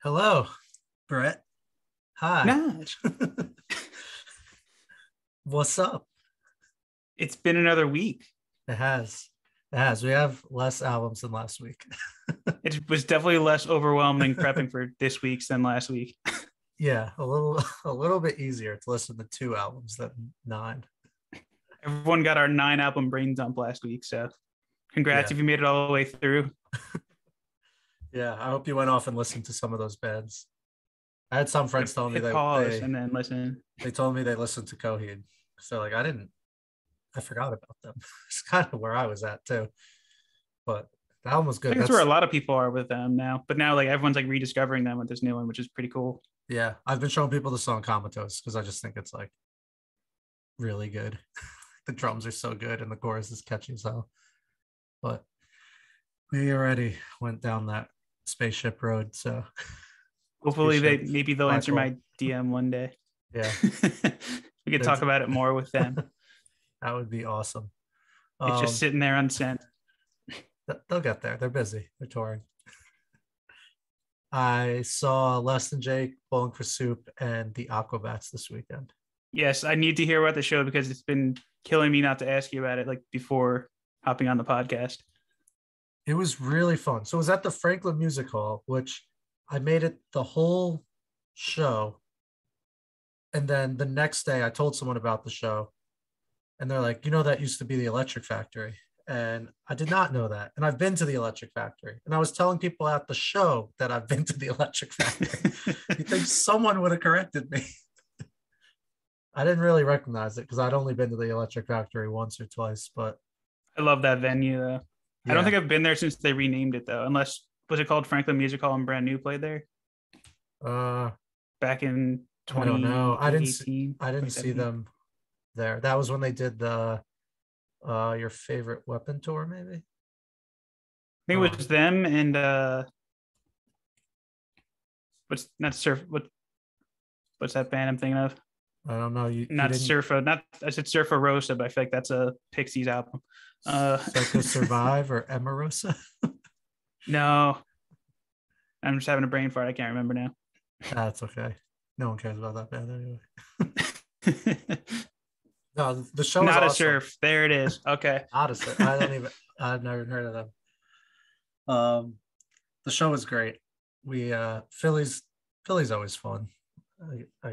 Hello, Brett. Hi. Nice. What's up? It's been another week. It has. It has. We have less albums than last week. It was definitely less overwhelming prepping for this week's than last week. Yeah, a little bit easier to listen to two albums than nine. Everyone got our 9 album brain dump last week. So congrats Yeah. if you made it all the way through. Yeah. I hope you went off and listened to some of those bands. I had some friends telling me Hit they pause they and then listen. they told me they listened to Coheed. So like I forgot about them. It's kind of where I was at too. But the album was I good. think that's where a That's lot of people are with them now. But now like everyone's like rediscovering them with this new one, which is pretty cool. yeah. I've been showing people the song Comatose because I just think it's like really good. The drums are so good and the chorus is catchy as hell. But we already went down that spaceship road, so Hopefully spaceship they'll black answer hole. my DM one day. Yeah, We could that's talk about it more with them. that would be awesome. It's just Um, sitting there unsent. they'll get there. They're busy. They're touring. I saw Less Than Jake, Bowling for Soup, and the Aquabats this weekend. Yes, I need to hear about the show because it's been killing me not to ask you about it like before hopping on the podcast. It was really fun. So it was at the Franklin Music Hall, which I made it the whole show. And then the next day, I told someone about the show, and they're like, that used to be the Electric Factory. And I did not know that. And I've been to the Electric Factory. And I was telling people at the show that I've been to the Electric Factory. You think someone would have corrected me? I didn't really recognize it because I'd only been to the Electric Factory once or twice. But I love that venue though. I don't yeah, think I've been there since they renamed it though, unless was it called Franklin Music Hall and Brand New played there uh, back in I don't know. 2018, I didn't see 2017. them there. That was when they did the your favorite weapon tour, maybe. I think Oh, it was them and what's not surf what's that band I'm thinking of? I don't know. You Not didn't Surfa, not I said Surfa Rosa, but I feel like that's a Pixies album. Uh Psycho Survive or Emarosa? no, I'm just having a brain fart. I can't remember now. That's okay. No one cares about that band anyway. No, the show is Not a awesome. surf. There it is. Okay. Honestly, I don't even. I've never heard of them. The show was great. We Philly's always fun. I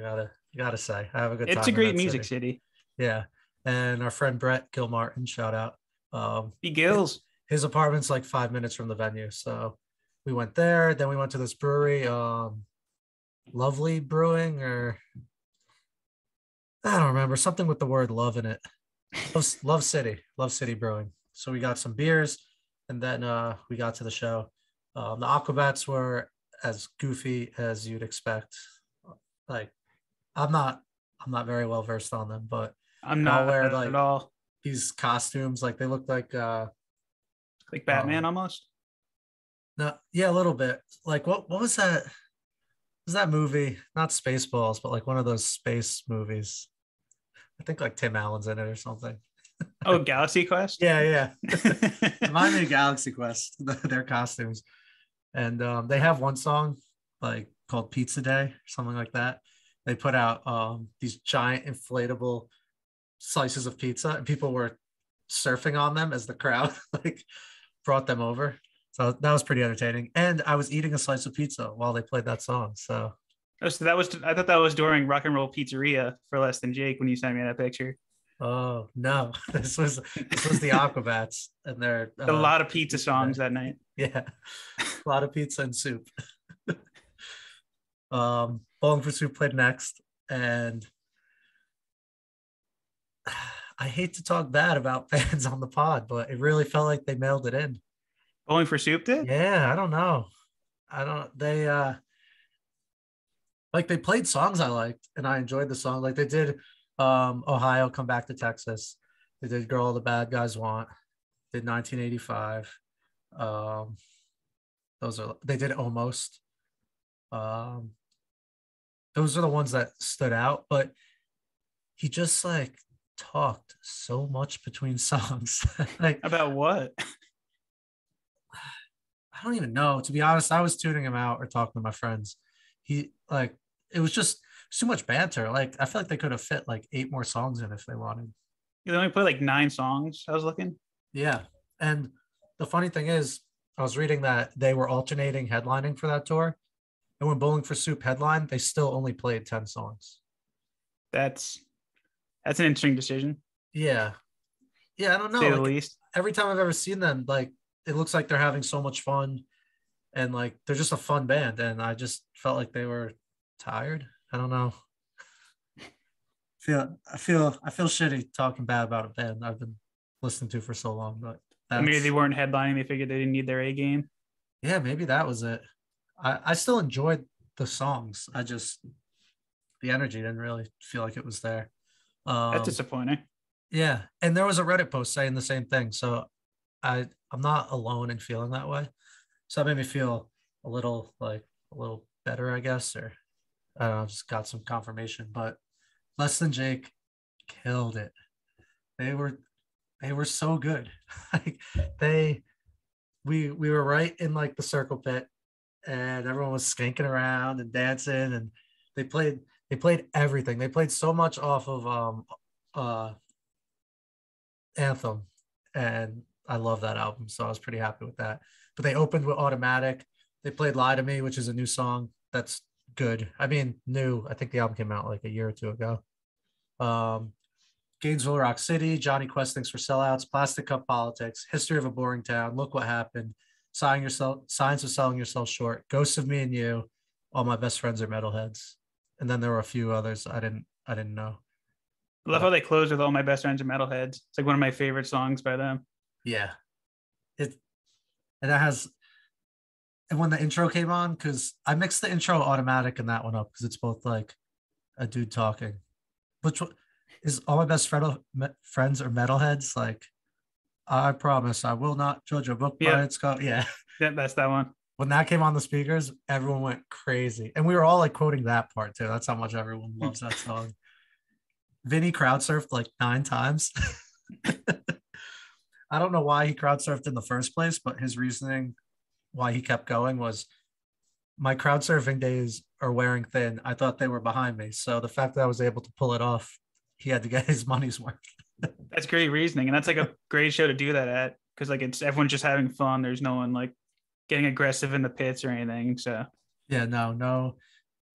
gotta say, I have a good It's a time in great that music city. city. Yeah, and our friend Brett Gilmartin, shout out. Be Gills. His apartment's like 5 minutes from the venue, so we went there. Then we went to this brewery, Lovely Brewing, or I don't remember, something with the word love in it. Love City Brewing. So we got some beers, and then we got to the show. The Aquabats were as goofy as you'd expect. Like I'm not very well versed on them, but I'm they all not wear at like all these costumes. Like they look like like um Batman almost. no, yeah, a little bit. Like what was that? Was that movie? Not Spaceballs, but like one of those space movies. I think like Tim Allen's in it or something. Oh, Galaxy Quest. Yeah, yeah. Remind me of Galaxy Quest, their costumes. And they have one song like called Pizza Day or something like that. They put out these giant inflatable slices of pizza, and people were surfing on them as the crowd like brought them over. So that was pretty entertaining. And I was eating a slice of pizza while they played that song. So Oh, so that was I thought that was during Rock and Roll Pizzeria for Less Than Jake when you sent me that picture. oh no, this was the Aquabats and their A lot of pizza pizza day. songs that night. Yeah, a lot of pizza and soup. Bowling for Soup played next, and I hate to talk bad about fans on the pod, but it really felt like they mailed it in. Bowling for Soup did? Yeah, I don't know. I don't they like they played songs I liked and I enjoyed the song. Like they did Ohio Come Back to Texas. They did Girl All the Bad Guys Want. Did 1985. Um those are they did Almost. Um those are the ones that stood out, but he just like talked so much between songs. Like About what? I don't even know. To be honest, I was tuning him out or talking to my friends. he like it was just too much banter. Like I feel like they could have fit like 8 more songs in if they wanted. They only play like 9 songs. I was looking. Yeah. And the funny thing is, I was reading that they were alternating headlining for that tour. And when Bowling for Soup headlined, they still only played 10 songs. That's an interesting decision, Yeah. Yeah, I don't to know. say the Like least. every time I've ever seen them, like it looks like they're having so much fun and like they're just a fun band. And I just felt like they were tired. I don't know. I feel shitty talking bad about a band I've been listening to for so long, but Maybe they that's weren't headlining. They figured they didn't need their A game. yeah, maybe that was it. I still enjoyed the songs. I just the energy didn't really feel like it was there. That's Um, disappointing. yeah, and there was a Reddit post saying the same thing. So I'm not alone in feeling that way. So that made me feel a little better, I guess, or I don't know, just got some confirmation. But Less Than Jake killed it. They were they were so good. Like they we were right in like the circle pit and everyone was skanking around and dancing and they played they played everything. They played so much off of uh Anthem, and I love that album, so I was pretty happy with that. But they opened with Automatic. They played Lie to Me, which is a new song that's good. I mean, new. I think the album came out like a year or two ago. Um, Gainesville, Rock City, Johnny Quest Thinks for Sellouts, Plastic Cup Politics, History of a Boring Town, Look What Happened, Signs of Selling Yourself Short, Ghosts of Me and You, All My Best Friends Are Metalheads, and then there were a few others I didn't know, I love how but they close with All My Best Friends Are Metalheads. It's like one of my favorite songs by them. yeah, it and that has and when the intro came on, because I mixed the intro Automatic and that one up because it's both like a dude talking. Which is All My Best Friends Are Metalheads? Like I promise I will not judge a book by Yep. its cover. Yeah. That's that one. When that came on the speakers, everyone went crazy. And we were all like quoting that part too. That's how much everyone loves that song. Vinny crowd surfed like 9 times. I don't know why he crowd surfed in the first place, but his reasoning why he kept going was my crowd surfing days are wearing thin. I thought they were behind me. So the fact that I was able to pull it off, he had to get his money's worth. That's great reasoning, and that's like a great show to do that at, because like it's everyone's just having fun. There's no one like getting aggressive in the pits or anything. So Yeah, no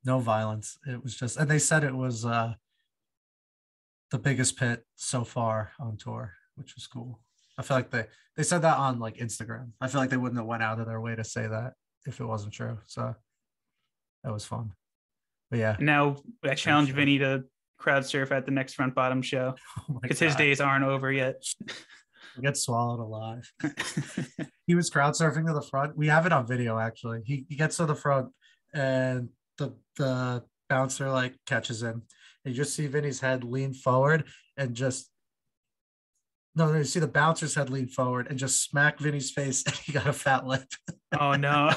violence. It was just, and they said it was the biggest pit so far on tour, which was cool. I feel like they said that on like Instagram. I feel like they wouldn't have went out of their way to say that if it wasn't true. So that was fun. But yeah, and now I great challenge show. Vinny to crowd surf at the next Front Bottom show Oh my because his god, days aren't over yet. he gets swallowed alive. He was crowd surfing to the front. We have it on video actually. He gets to the front and the bouncer like catches him. And you just see Vinny's head lean forward and just no, you see the bouncer's head lean forward and just smack Vinny's face and he got a fat lip. Oh no.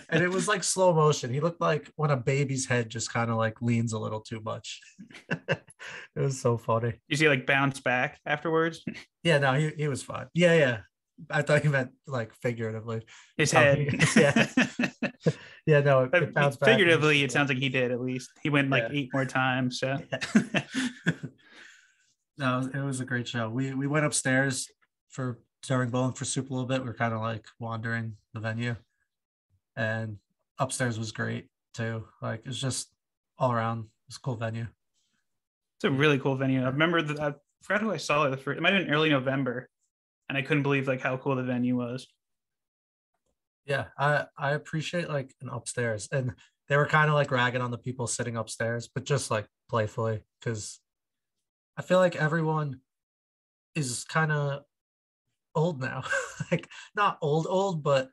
And it was like slow motion. He looked like when a baby's head just kind of like leans a little too much. It was so funny. You see like bounce back afterwards. Yeah, no, he was fine. Yeah, yeah. I thought he meant like figuratively. His Oh, head. yeah. Yeah, no, it bounced back. Figuratively, it sounds like he did at least. He went like Yeah. 8 more times. So Yeah. No, it was a great show. We went upstairs for during Bowling for Soup a little bit. We are kind of like wandering the venue, and upstairs was great too. Like it's just all around. It's a cool venue. it's a really cool venue. I remember I forgot who I saw it the first. It might have been early November, and I couldn't believe like how cool the venue was. Yeah, I appreciate like an upstairs, and they were kind of like ragging on the people sitting upstairs, but just like playfully because I feel like everyone is kind of old now. Like not old, but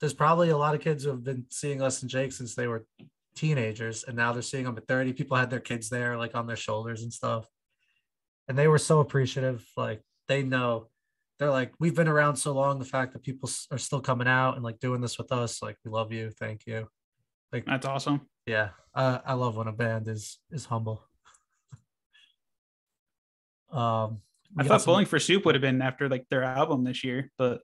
there's probably a lot of kids who have been seeing Less Than Jake since they were teenagers, and now they're seeing them at 30. People had their kids there, like on their shoulders and stuff, and they were so appreciative. Like they know, they're like, we've been around so long. The fact that people are still coming out and like doing this with us, like we love you, thank you. Like That's awesome. yeah, I love when a band is humble. I We got thought some Bowling for Soup would have been after like their album this year, but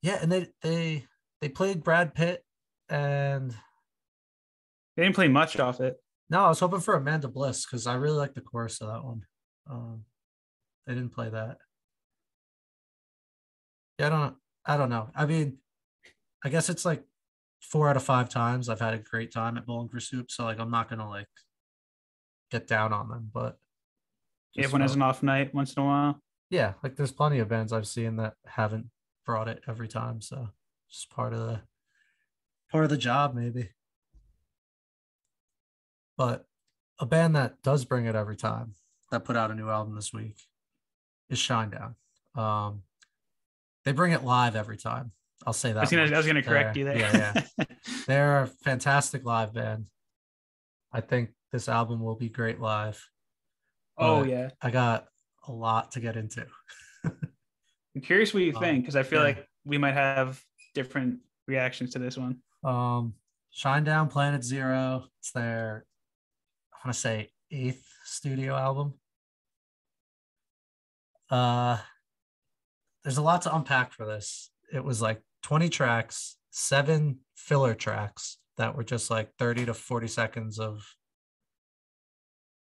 yeah, and they played Brad Pitt and They didn't play much off it. No, I was hoping for Amanda Bliss because I really like the chorus of that one. Um, they didn't play that. Yeah, I don't know. I mean, I guess it's like 4 out of 5 times I've had a great time at Bowling for Soup. So like I'm not gonna like get down on them, but just Everyone has an felt off night once in a while. yeah, like there's plenty of bands I've seen that haven't brought it every time. So just part of the job maybe. But a band that does bring it every time that put out a new album this week is Shinedown. Um, they bring it live every time. I'll say that I was much. gonna correct you there. Yeah, yeah. They're a fantastic live band. I think this album will be great live, Oh but yeah. I got a lot to get into. I'm curious what you think, because I feel Yeah. like we might have different reactions to this one. Shinedown Planet Zero. It's their, I want to say, eighth studio album. Uh, there's a lot to unpack for this. It was like 20 tracks, 7 filler tracks that were just like 30 to 40 seconds of,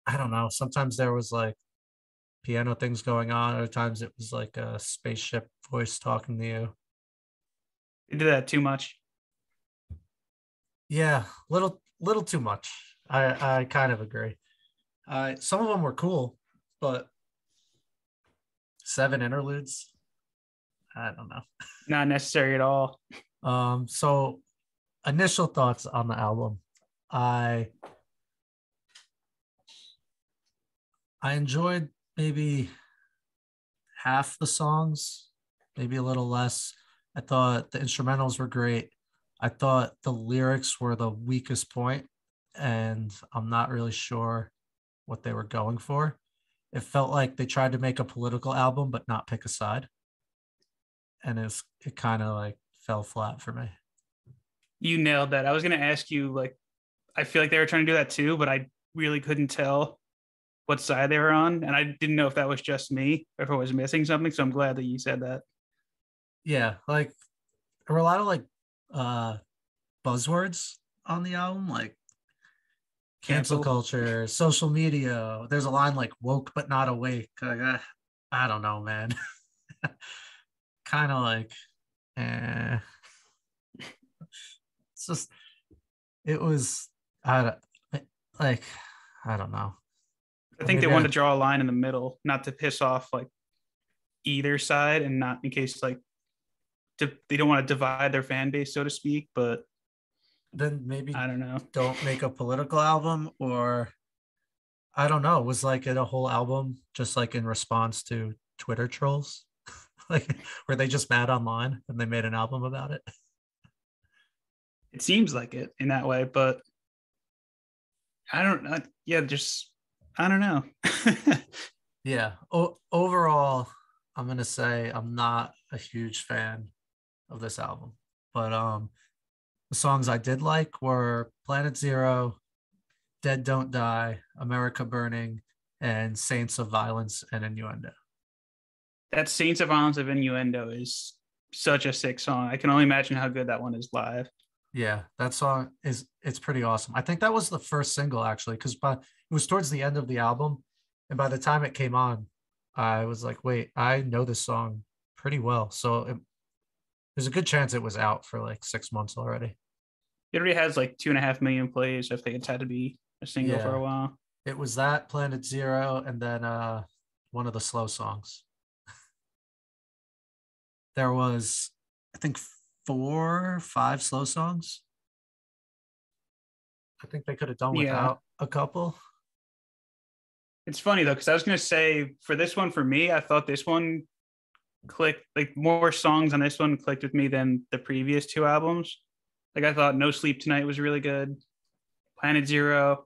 I don't know. Sometimes there was like piano things going on. Other times it was like a spaceship voice talking to you. They did that too much. Yeah, little too much. I kind of agree. Some of them were cool, but 7 interludes. I don't know. Not necessary at all. So initial thoughts on the album. I I enjoyed maybe half the songs, maybe a little less. I thought the instrumentals were great. I thought the lyrics were the weakest point, and I'm not really sure what they were going for. It felt like they tried to make a political album but not pick a side, and it kind of like fell flat for me. You nailed that. I was gonna ask you, like, I feel like they were trying to do that too, but I really couldn't tell what side they were on, and I didn't know if that was just me or if I was missing something. So I'm glad that you said that. Yeah, like there were a lot of like uh buzzwords on the album, like cancel Cancel. culture, social media. There's a line like woke but not awake. Like, I don't know, man. Kind of like, eh. It's just, it was, I like, I don't know. I Or think they maybe wanted to draw a line in the middle, not to piss off like either side, and not in case like they don't want to divide their fan base, so to speak. But then maybe I don't know. don't make a political album, or I don't know. Was like it a whole album just like in response to Twitter trolls? Like, were they just mad online and they made an album about it? It seems like it in that way, but I don't know. Yeah, just I don't know. Yeah. Overall, I'm gonna say I'm not a huge fan of this album, but the songs I did like were Planet Zero, Dead Don't Die, America Burning, and Saints of Violence and Innuendo. That Saints of Violence of Innuendo is such a sick song. I can only imagine how good that one is live. Yeah, that song it's pretty awesome. I think that was the first single actually, because it was towards the end of the album, and by the time it came on, I was like, wait, I know this song pretty well. So there's a good chance it was out for like 6 months already. It already has like 2.5 million plays. I think it's had to be a single for Yeah, a while. it was that Planet Zero, and then one of the slow songs. There was, I think, 4, 5 slow songs. I think they could have done Yeah. without a couple. It's funny though, because I was gonna say for this one, for me, I thought this one clicked, like more songs on this one clicked with me than the previous two albums. Like I thought No Sleep Tonight was really good. Planet Zero.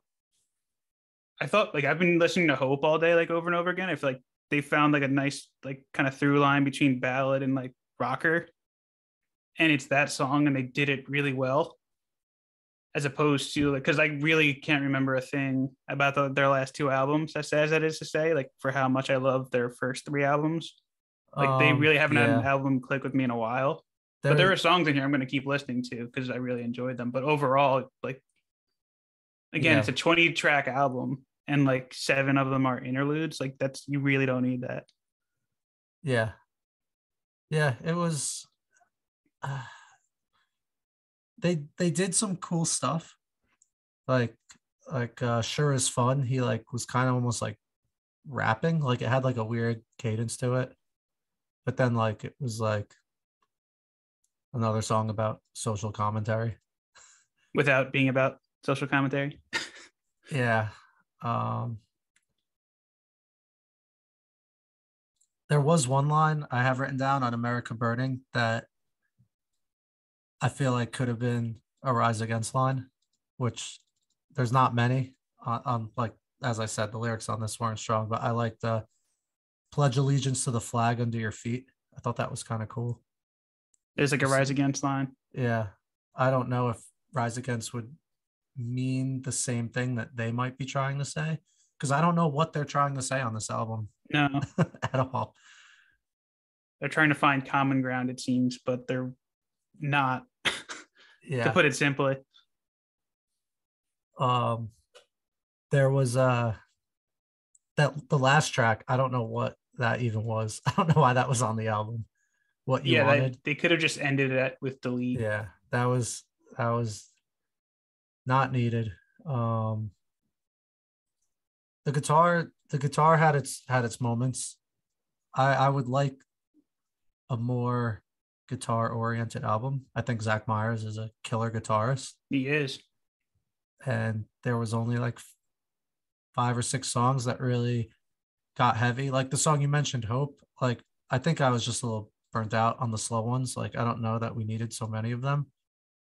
I thought like I've been listening to Hope all day, like over and over again. I feel like they found like a nice like kind of through line between ballad and like rocker. And it's that song and they did it really well. As opposed to like, because I really can't remember a thing about their last two albums, as sad as that is to say, like for how much I love their first three albums. Like they really haven't had an Yeah, album click with me in a while. But there there are songs in here I'm going to keep listening to because I really enjoyed them. But overall, like Again, Yeah, it's a 20-track album and like 7 of them are interludes. Like that's you really don't need that. yeah, yeah. It was. Uh, they did some cool stuff. Like sure is fun. He like was kind of almost like rapping. Like it had like a weird cadence to it. But then like it was like another song about social commentary. Without being about social commentary. Yeah. Um there was one line I have written down on America Burning that I feel like could have been a Rise Against line, which there's not many. Like as I said, the lyrics on this weren't strong, but I like the pledge allegiance to the flag under your feet. I thought that was kind of cool. There's like a Just rise against line. yeah, I don't know if Rise Against would mean the same thing that they might be trying to say because I don't know what they're trying to say on this album No, at all. they're trying to find common ground, it seems, but they're not, to Yeah. put it simply. Um, there was that the last track. I don't know what that even was. I don't know why that was on the album. What you Yeah, wanted. they could have just ended it with delete. Yeah, that was not needed. Um, the guitar had its moments. I would like a more guitar oriented album. I think Zach Myers is a killer guitarist, He is. and there was only like 5 or 6 songs that really got heavy. Like the song you mentioned, Hope. Like I think I was just a little burnt out on the slow ones. Like I don't know that we needed so many of them.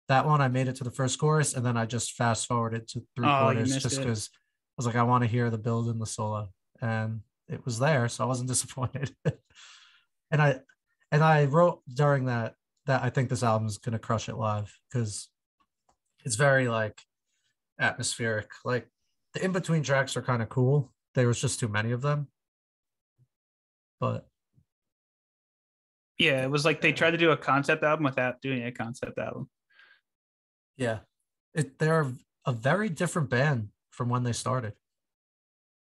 That one I made it to the first chorus, and then I just fast forwarded to three Oh, you quarters missed just it. because I was like, I want to hear the build and the solo, and it was there, so I wasn't disappointed. and I and I wrote during that I think this album is gonna crush it live because it's very like atmospheric. Like the in between tracks are kind of cool. There was just too many of them, but Yeah, it was like they tried to do a concept album without doing a concept album. yeah, they're a very different band from when they started.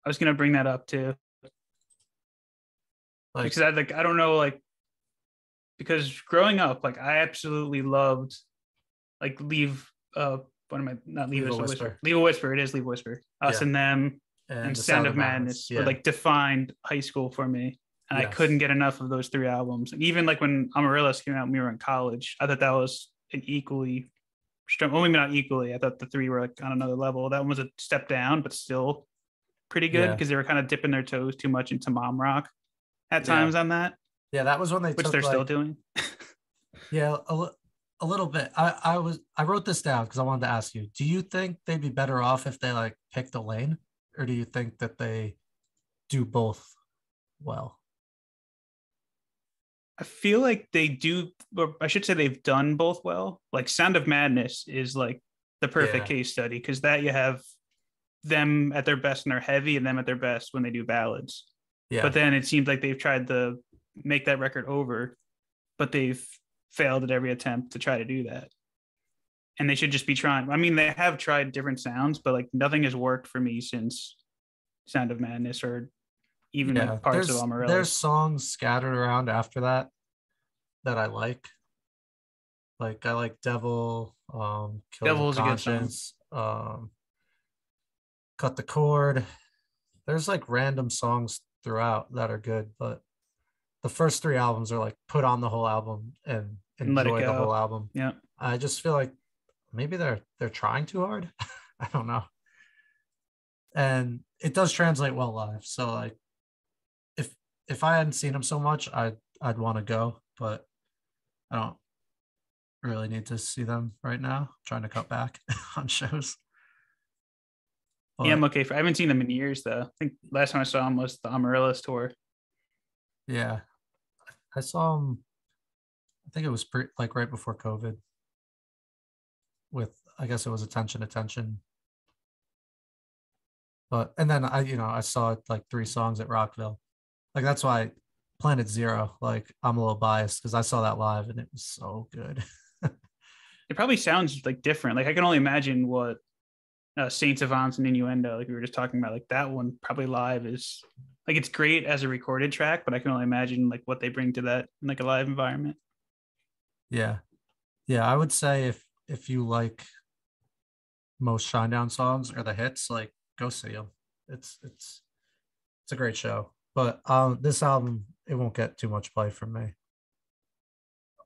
I was gonna bring that up too. Like Because I don't know, like because growing up, like I absolutely loved like leave what am I not leave Leave a us a whisper. Whisper, Leave a whisper, it is leave a whisper. Us yeah, and them and and the Sound Sound of of Madness, Madness were yeah, like defined high school for me. And I couldn't yes, get enough of those 3 albums. And even like when Amaryllis came out when we were in college, I thought that was an equally strong, well, maybe not equally. I thought the 3 were like on another level. That one was a step down, but still pretty good yeah, because they were kind of dipping their toes too much into mom rock at yeah, times on that, yeah. That was when they which took they're still like doing. yeah a little bit. I wrote this down because I wanted to ask you. Do you think they'd be better off if they like picked a lane, or do you think that they do both well? I feel like they do, or I should say they've done both well. Like Sound of Madness is like the perfect Yeah, case study because that you have them at their best when they're heavy and them at their best when they do ballads. But yeah, then it seems like they've tried to make that record over, but they've failed at every attempt to try to do that. And they should just be trying. I mean, they have tried different sounds, but like nothing has worked for me since Sound of Madness or even yeah. like parts of There's Amaryllis. songs scattered around after that that I like. Like I like Devil, Killers of Devil is a good song. Conscience, Cut the Cord. There's like random songs throughout that are good, but the first 3 albums are like put on the whole album and And let it enjoy the go. whole album. Yeah. I just feel like maybe they're trying too hard. I don't know. And it does translate well live. So like if if I hadn't seen them so much, I'd want to go, but I don't really need to see them right now. I'm trying to cut back on shows. Yeah, I'm But okay. I haven't seen them in years though. I think last time I saw them was the Amaryllis tour. yeah, I saw them. I think it was like right before COVID. With I guess it was attention. But and then I saw like 3 songs at Rockville. Like that's why Planet Zero. Like I'm a little biased because I saw that live and it was so good. It probably sounds like different. Like I can only imagine what Saints Avance and Innuendo, like we were just talking about, like that one probably live is like it's great as a recorded track, but I can only imagine like what they bring to that in like a live environment. Yeah. Yeah. I would say if you like most Shinedown songs or the hits, like go see them. It's a great show. But this album, it won't get too much play from me.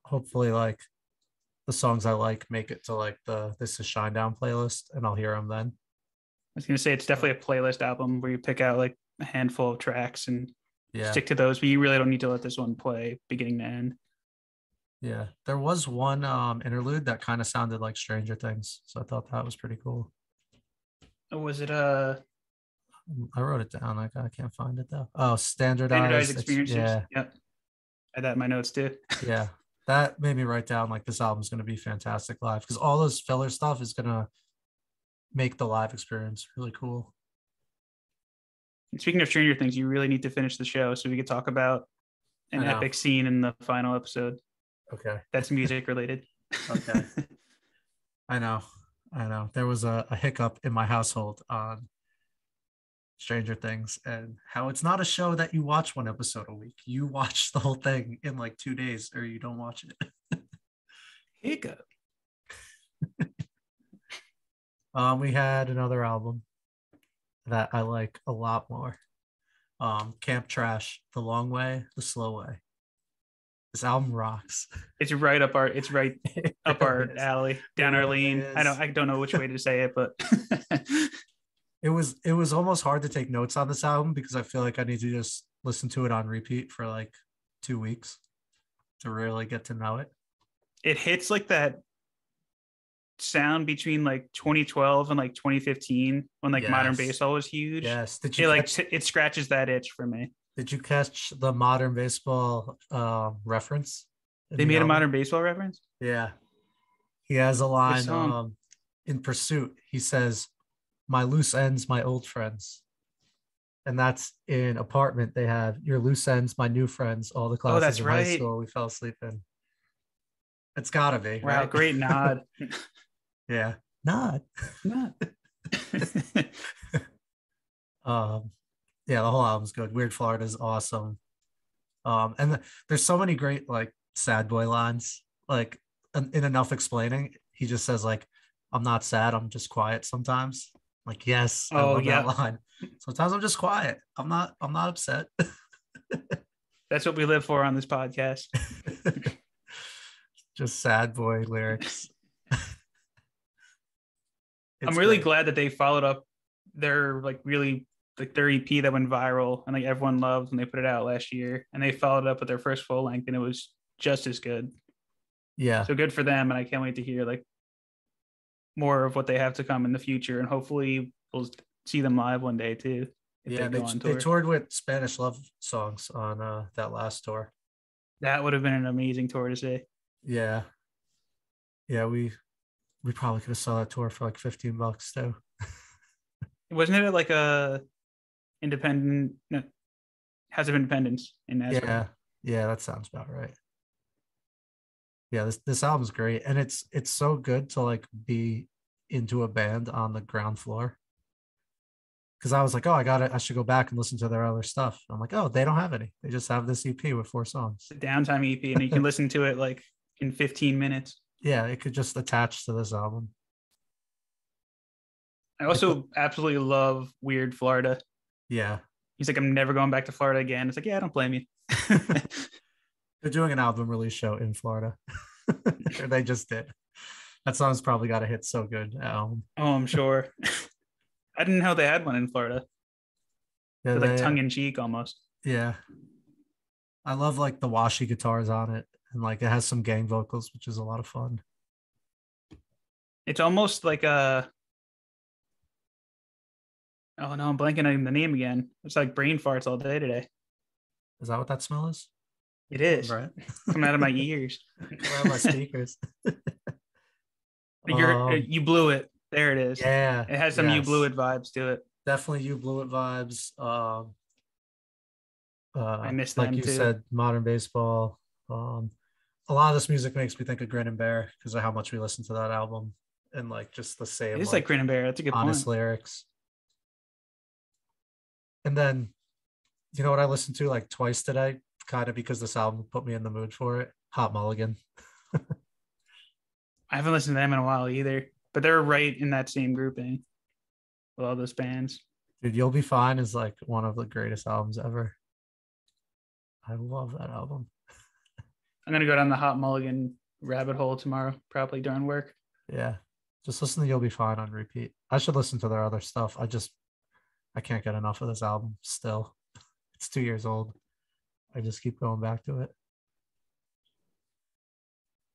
Hopefully, like the songs I like make it to like the This Is Shinedown playlist, and I'll hear them then. I was gonna say it's definitely a playlist album where you pick out like a handful of tracks and Yeah. stick to those, but you really don't need to let this one play beginning to end. Yeah. There was one interlude that kind of sounded like Stranger Things. So I thought that was pretty cool. Was it I wrote it down. I can't find it though. Oh, standardized standardized. experiences? Yeah. Yep. I had that in my notes too. Yeah. That made me write down like this album's gonna be fantastic live because all those filler stuff is gonna make the live experience really cool. Speaking of Stranger Things, you really need to finish the show so we could talk about an epic scene in the final episode. Okay. That's music related. Okay. I know. There was a hiccup in my household on Stranger Things and how it's not a show that you watch one episode a week. You watch the whole thing in like 2 days or you don't watch it. Hiccup. We had another album that I like a lot more. Camp Trash, The Long Way, The Slow Way. This album rocks. It's right up our alley, down our lane. I don't know which way to say it, but it was almost hard to take notes on this album because I feel like I need to just listen to it on repeat for like 2 weeks to really get to know it. It hits like that sound between like 2012 and like 2015 when like modern baseball was huge. Yes. It scratches that itch for me. Did you catch the modern baseball reference? They made a modern baseball reference? Yeah. He has a line in Pursuit. He says, "My loose ends, my old friends." And that's in Apartment. They have "Your loose ends, my new friends, all the classes in high school we fell asleep in." It's gotta be. Wow, right? great nod. Yeah. Nod. Yeah, the whole album's good. Weird Florida is awesome. There's so many great like sad boy lines. Like in Enough Explaining, he just says like, "I'm not sad, I'm just quiet sometimes." Like, yes, I love that line. Sometimes I'm just quiet. I'm not upset. That's what we live for on this podcast. Just sad boy lyrics. I'm really glad that they followed up their like really like their EP that went viral and like everyone loved when they put it out last year, and they followed up with their first full length and it was just as good. Yeah. So good for them, and I can't wait to hear like more of what they have to come in the future, and hopefully we'll see them live one day too. Yeah, they toured with Spanish Love Songs on that last tour. That would have been an amazing tour to see. Yeah. Yeah, we probably could have saw that tour for like $15 too. Wasn't it like a independent House of Independence in Nashville? Yeah, that sounds about right. Yeah, this album's great, and it's so good to like be into a band on the ground floor. Because I was like, oh, I should go back and listen to their other stuff. I'm like, oh, they don't have any. They just have this EP with 4 songs. The downtime EP, and you can listen to it like in 15 minutes. Yeah, it could just attach to this album. I also absolutely love Weird Florida. Yeah. He's like, I'm never going back to Florida again. It's like, yeah, I don't blame you. They're doing an album release show in Florida. Or they just did. That song's probably got a hit so good. Oh, I'm sure. I didn't know they had one in Florida. Yeah, like tongue in cheek almost. Yeah. I love like the washy guitars on it. And like it has some gang vocals, which is a lot of fun. It's almost like oh no, I'm blanking on the name again. It's like brain farts all day today. Is that what that smell is? It is. Right. Coming out of my ears. Coming out of my speakers. You blew it. There it is. Yeah. It has some You Blew It vibes to it. Definitely You Blew It vibes. I missed like them you too. said, modern baseball. A lot of this music makes me think of Grin and Bear because of how much we listen to that album. and like just the It same is like like Grin and Bear. That's a good honest point. lyrics. And then you know what I listened to like twice today, kind of because this album put me in the mood for it. Hot Mulligan. I haven't listened to them in a while either, but they're right in that same grouping with all those bands. Dude, You'll Be Fine is like one of the greatest albums ever. I love that album. I'm gonna go down the Hot Mulligan rabbit hole tomorrow, probably during work. Yeah. Just listen to You'll Be Fine on repeat. I should listen to their other stuff. I can't get enough of this album still. It's 2 years old. I just keep going back to it.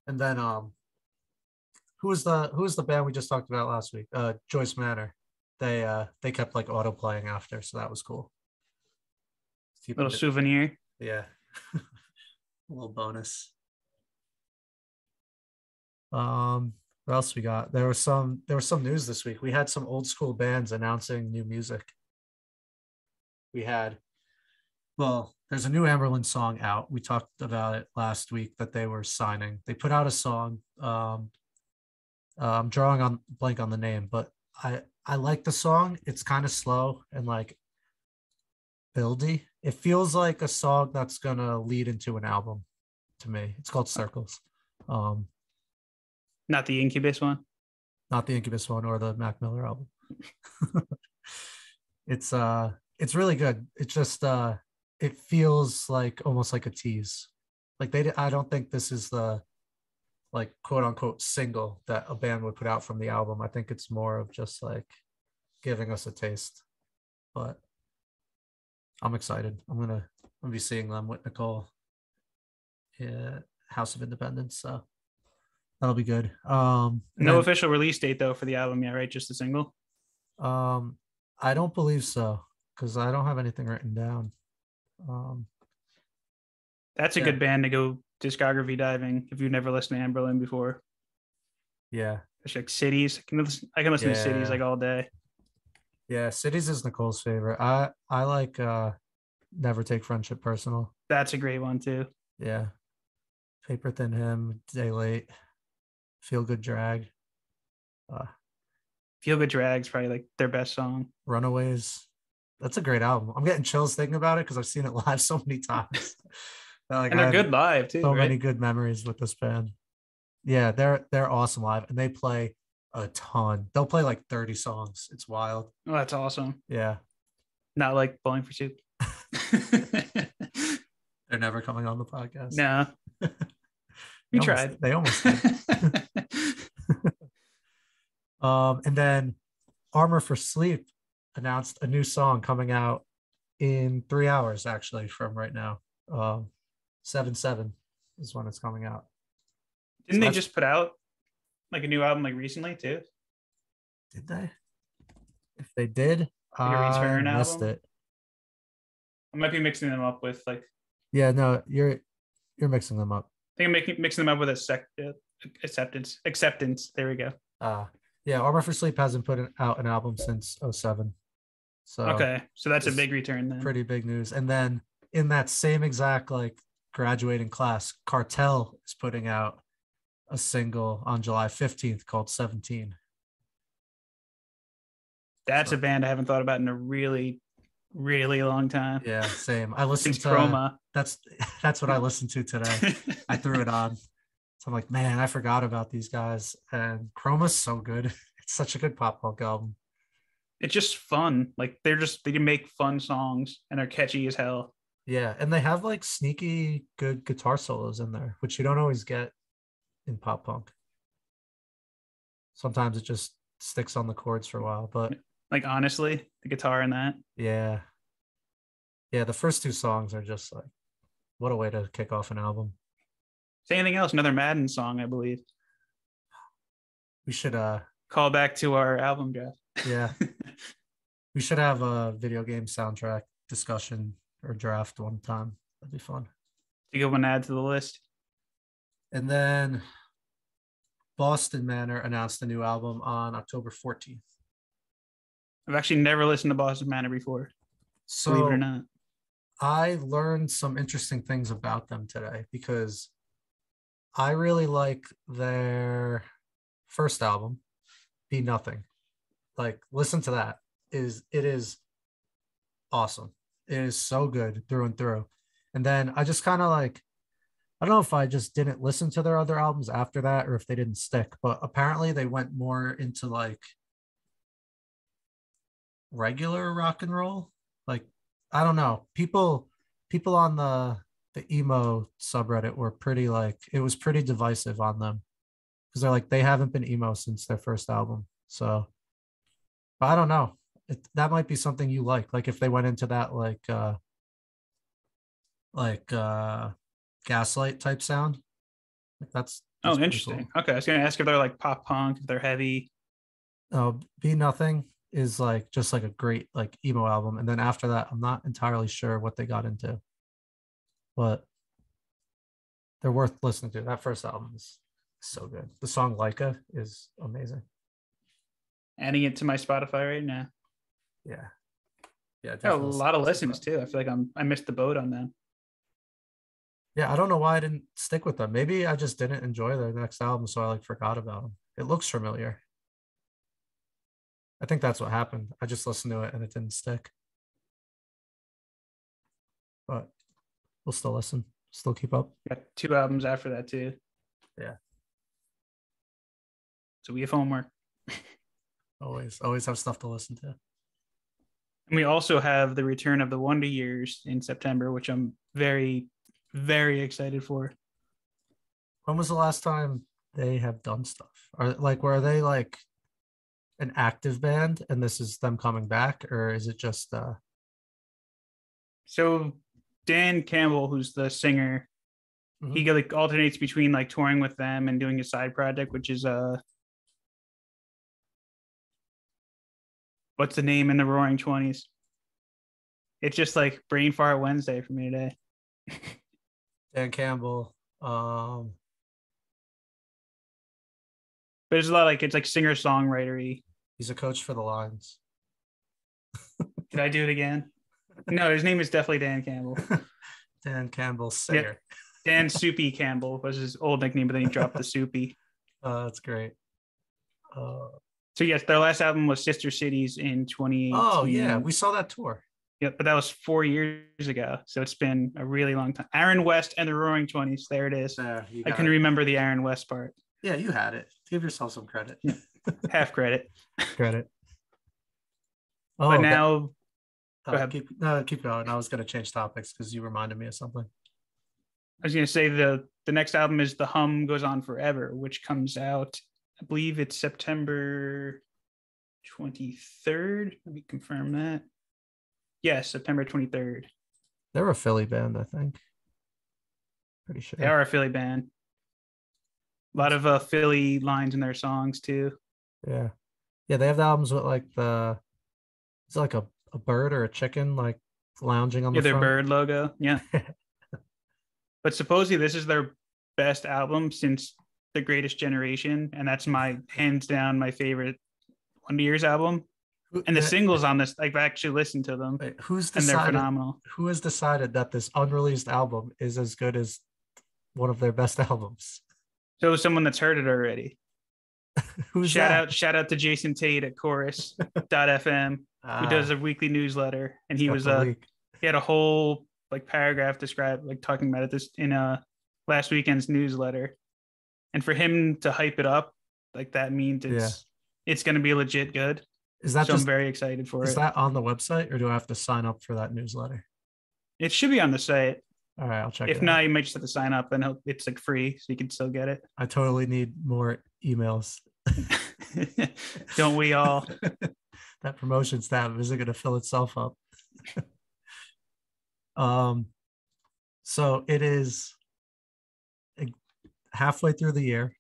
And then who was the band we just talked about last week? Joyce Manor. They kept like auto playing after, so that was cool. Little souvenir. Yeah. A little bonus. What else we got? There was some news this week. We had some old school bands announcing new music. We had, well, there's a new Amberlin song out. We talked about it last week that they were signing. They put out a song. I'm drawing on blank on the name, but I like the song. It's kind of slow and like buildy. It feels like a song that's gonna lead into an album to me. It's called Circles. Not the Incubus one. Not the Incubus one or the Mac Miller album. It's really good. It just it feels like almost like a tease. Like I don't think this is the like quote unquote single that a band would put out from the album. I think it's more of just like giving us a taste. But I'm excited. I'm gonna be seeing them with Nicole at House of Independence. So that'll be good. No official release date though for the album yet, right? Just a single. I don't believe so because I don't have anything written down. That's a good band to go discography diving if you've never listened to Amberlin before. Yeah. It's like Cities. I can listen to Cities like all day. Yeah, Cities is Nicole's favorite. I like Never Take Friendship Personal. That's a great one too. Yeah. Paper Thin Hymn, Day Late, Feel Good Drag. Feel Good Drag's probably like their best song. Runaways. That's a great album. I'm getting chills thinking about it because I've seen it live so many times. Like, and they're good live too. So right? many good memories with this band. Yeah, they're awesome live, and they play a ton. They'll play like 30 songs. It's wild. Oh, that's awesome. Yeah. Not like Bowling for Soup. They're never coming on the podcast. No. We tried. They almost did. And then Armor for Sleep announced a new song coming out in 3 hours, actually, from right now. 7/7 is when it's coming out. Didn't they just put out like a new album like recently too? Did they? If they did, like a return I missed album? it. I might be mixing them up with like. Yeah, no, you're mixing them up. I think I'm mixing them up with acceptance. There we go. Yeah, Armor for Sleep hasn't put out an album since 07. So okay, so that's a big return then. Pretty big news. And then in that same exact like graduating class, Cartel is putting out a single on July 15th called 17. That's a band I haven't thought about in a really, really long time. Yeah, same. I listened to Chroma. That's what I listened to today. I threw it on. So I'm like, man, I forgot about these guys. And Chroma's so good. It's such a good pop punk album. It's just fun. Like they can make fun songs and are catchy as hell. Yeah, and they have like sneaky good guitar solos in there, which you don't always get in pop punk. Sometimes it just sticks on the chords for a while, but like honestly, the guitar in that. Yeah. Yeah, the first 2 songs are just like, what a way to kick off an album. Say anything else? Another Madden song, I believe. We should call back to our album draft. Yeah. We should have a video game soundtrack discussion or draft one time. That'd be fun. To go and add to the list. And then Boston Manor announced a new album on October 14th. I've actually never listened to Boston Manor before. So, believe it or not. I learned some interesting things about them today because I really like their first album. Be Nothing. Like, listen to that. It is awesome. It is so good through and through. And then I just kind of like, I don't know if I just didn't listen to their other albums after that or if they didn't stick, but apparently they went more into like regular rock and roll. Like, I don't know. People on the emo subreddit were pretty like, it was pretty divisive on them because they're like, they haven't been emo since their first album. So, but I don't know. That might be something you like if they went into that like gaslight type sound. Like that's Oh, pretty interesting. cool. Okay, I was gonna ask if they're like pop punk, if they're heavy. Be Nothing is like just like a great like emo album, and then after that I'm not entirely sure what they got into, but they're worth listening to. That first album is so good. The song Leica is amazing. Adding it to my Spotify right now. Yeah, yeah, Got a definitely lot of listen to listens that. too. I feel like I missed the boat on them. Yeah, I don't know why I didn't stick with them. Maybe I just didn't enjoy their next album, so I like forgot about them. It looks familiar. I think that's what happened. I just listened to it and it didn't stick. But we'll still listen, still keep up. Got two albums after that too. Yeah, So we have homework. always have stuff to listen to. And we also have the return of the Wonder Years in September, which I'm very, very excited for. When was the last time they have done stuff? Or like, were they like an active band and this is them coming back, or is it just So Dan Campbell, who's the singer, mhm. he like alternates between like touring with them and doing a side project, which is what's the name in the Roaring Twenties? It's just like brain fart Wednesday for me today. Dan Campbell? But it's a lot like it's like singer songwritery. He's a coach for the Lions. Did I do it again? No, his name is definitely Dan Campbell. Dan Campbell, Yeah, singer. Dan Soupy Campbell was his old nickname, but then he dropped the Soupy. That's great. Uh, So yes, their last album was Sister Cities in oh yeah, 2018. we saw that tour. Yeah, but that was 4 years ago. So it's been a really long time. Aaron West and the Roaring Twenties. There it is. There, you I got couldn't it. remember the Aaron West part. Yeah, you had it. Give yourself some credit. Yeah, half credit. Credit. But Oh, that. now, go ahead. Keep going. I was gonna change topics because you reminded me of something. I was going to say the next album is The Hum Goes On Forever, which comes out, I believe it's September 23rd. Let me confirm that. Yes, September 23rd. They're a Philly band, I think. Pretty sure. They are a Philly band. A lot of Philly lines in their songs too. Yeah. Yeah, they have the albums with like it's like a bird or a chicken like lounging on Yeah, the their front. bird logo. Yeah. But supposedly this is their best album since The Greatest Generation. And that's my hands down my favorite Wonder Years album. And the singles on this, I've actually listened to them. Wait, and they're phenomenal. who has decided that this unreleased album is as good as one of their best albums? So someone that's heard it already. Who's shout out to Jason Tate at chorus.fm who does a weekly newsletter, and he was he had a whole like paragraph described like talking about it this in last weekend's newsletter. And for him to hype it up, like that means it's going to be legit good. Is that so just, I'm very excited for it. Is that on the website or do I have to sign up for that newsletter? It should be on the site. All right, I'll check it. If not, you might just have to sign up and it's like free, so you can still get it. I totally need more emails. Don't we all? That promotion tab isn't going to fill itself up. So it is halfway through the year,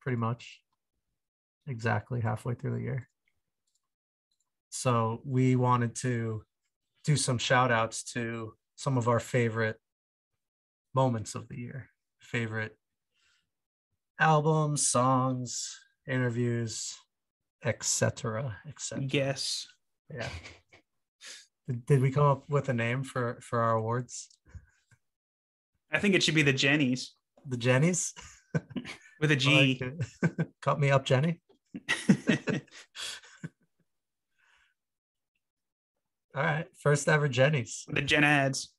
pretty much. Exactly halfway through the year. So we wanted to do some shout outs to some of our favorite moments of the year, favorite albums, songs, interviews, etc. Yes. Yeah. Did we come up with a name for our awards? I think it should be the Gennies. The Gennies? With a G. Like cut me up, Jenny. All right. First ever Gennies. The Gen ads.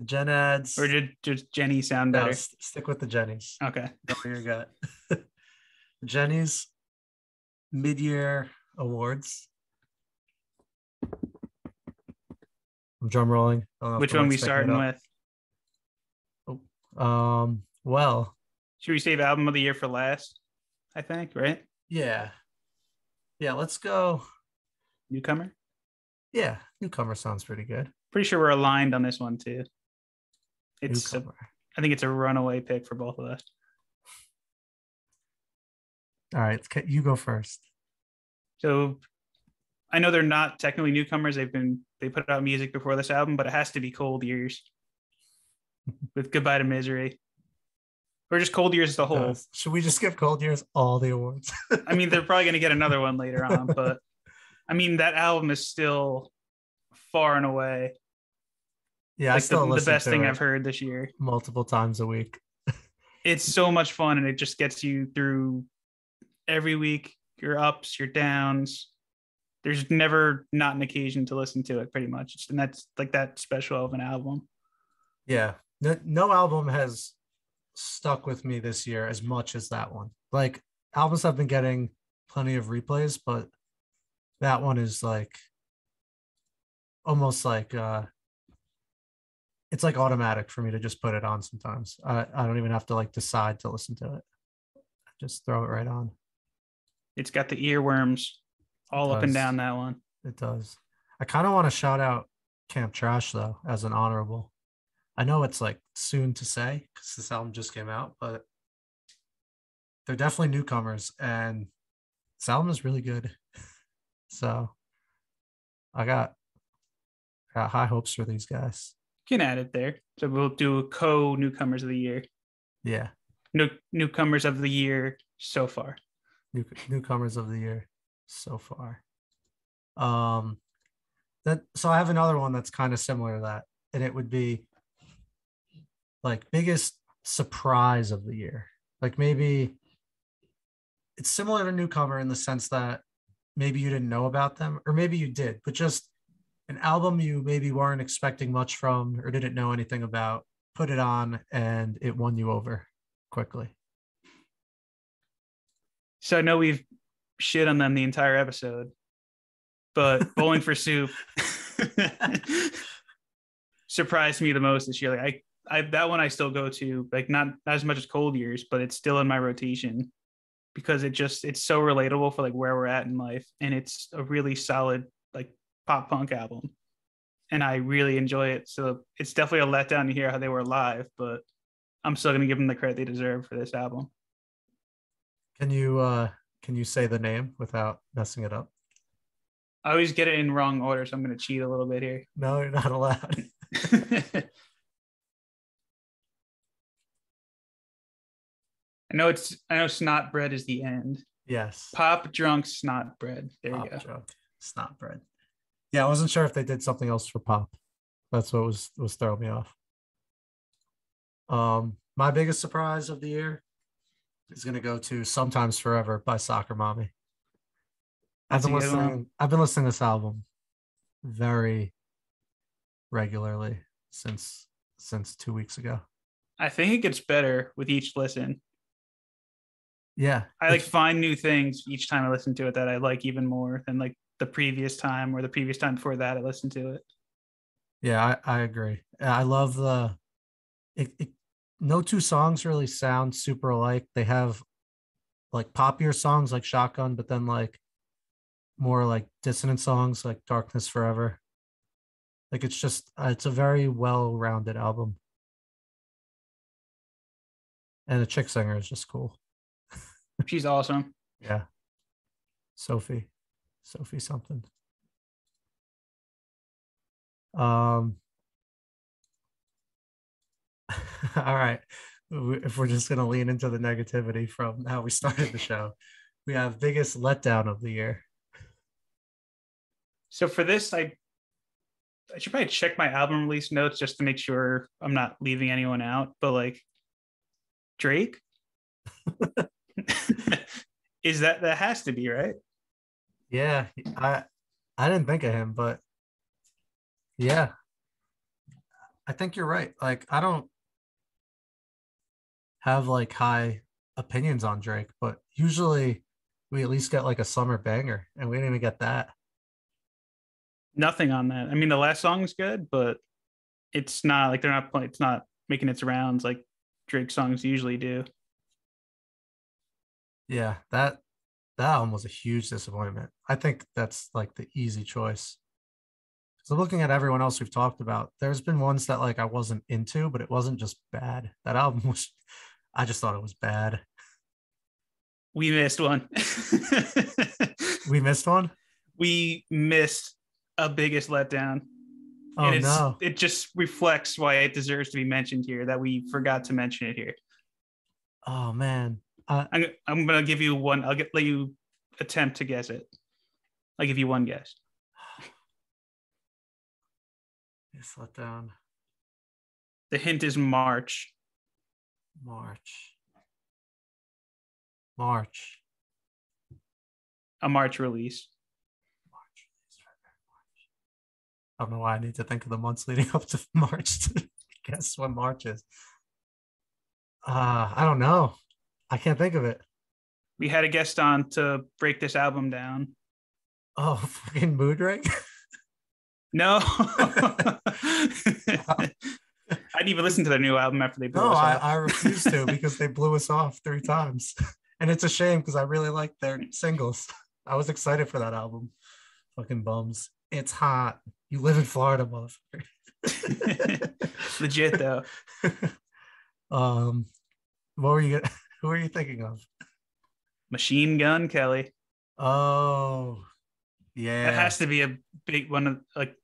Gen ads. Or did just Jenny sound No, better? stick with the Gennies. Okay. Go where your gut. Gennies Midyear Awards. I'm drum rolling. Which one we starting with? Well, should we save album of the year for last? I think, right? Yeah. Yeah, let's go. Newcomer? Yeah, newcomer sounds pretty good. Pretty sure we're aligned on this one too. I think it's a runaway pick for both of us. All right, you go first. So I know they're not technically newcomers. They put out music before this album, but it has to be Cold Years with Goodbye to Misery. Or just Cold Years as a whole. Should we just give Cold Years all the awards? I mean, they're probably going to get another one later on, but I mean, that album is still far and away. Yeah, like the best thing I've heard this year. Multiple times a week. It's so much fun, and it just gets you through every week, your ups, your downs. There's never not an occasion to listen to it, pretty much. And that's like that special of an album. Yeah. No album has stuck with me this year as much as that one. Like, albums have been getting plenty of replays, but that one is like almost like it's like automatic for me to just put it on sometimes. I don't even have to like decide to listen to it. I just throw it right on. It's got the earworms all up and down that one. It does. I kind of want to shout out Camp Trash though as an honorable. I know it's like soon to say because this album just came out, but they're definitely newcomers and this album is really good. So I got high hopes for these guys. You can add it there. So we'll do co-newcomers of the year. Yeah. Newcomers of the year so far. Newcomers of the year so far. So I have another one that's kind of similar to that, and it would be like biggest surprise of the year. Like maybe it's similar to newcomer in the sense that maybe you didn't know about them, or maybe you did, but just an album you maybe weren't expecting much from or didn't know anything about, put it on and it won you over quickly. So I know we've shit on them the entire episode, but Bowling for Soup surprised me the most this year. Like I that one I still go to, like not as much as Cold Years, but it's still in my rotation because it's so relatable for like where we're at in life, and it's a really solid like pop punk album, and I really enjoy it. So it's definitely a letdown to hear how they were live, but I'm still going to give them the credit they deserve for this album. Can you say the name without messing it up? I always get it in wrong order, so I'm going to cheat a little bit here. No, you're not allowed. I know Snot Bread is the end. Yes. Pop Drunk Snot Bread. There you go. Drunk Snot Bread. Yeah, I wasn't sure if they did something else for pop. That's what was throwing me off. My biggest surprise of the year is going to go to Sometimes Forever by Soccer Mommy. I've been listening to this album very regularly since 2 weeks ago. I think it gets better with each listen. Yeah. I like find new things each time I listen to it that I like even more than like the previous time or the previous time before that I listened to it. Yeah, I agree. I love no two songs really sound super alike. They have like poppier songs like Shotgun, but then like more like dissonant songs like Darkness Forever. Like it's just it's a very well-rounded album. And the chick singer is just cool. She's awesome. Yeah. Sophie something. All right. If we're just going to lean into the negativity from how we started the show, we have biggest letdown of the year. So for this, I should probably check my album release notes just to make sure I'm not leaving anyone out. But like Drake, Is that has to be right? Yeah, I didn't think of him, but yeah, I think you're right. Like I don't have like high opinions on Drake, but usually we at least get like a summer banger, and we didn't even get that. Nothing on that. I mean, the last song's good, but it's not like they're not playing. It's not making its rounds like Drake songs usually do. Yeah, that album was a huge disappointment. I think that's like the easy choice. So looking at everyone else we've talked about, there's been ones that like I wasn't into, but it wasn't just bad. That album was, I just thought it was bad. We missed one. We missed one. We missed a biggest letdown, Oh and no. it just reflects why it deserves to be mentioned here that we forgot to mention it here. Oh man. I'm gonna give you one. Let you attempt to guess it. I'll give you one guess. It's let down. The hint is March. March. March. A March release. March. I don't know why I need to think of the months leading up to March to guess when March is. I don't know. I can't think of it. We had a guest on to break this album down. Oh, fucking Mood Ring. No. I didn't even listen to their new album after they blew No, us off. I refuse to because they blew us off 3 times. And it's a shame because I really like their singles. I was excited for that album. Fucking bums. It's hot. You live in Florida, motherfucker. Legit though. What were you who are you thinking of? Machine Gun Kelly. Oh, That yeah. has to be a big one of like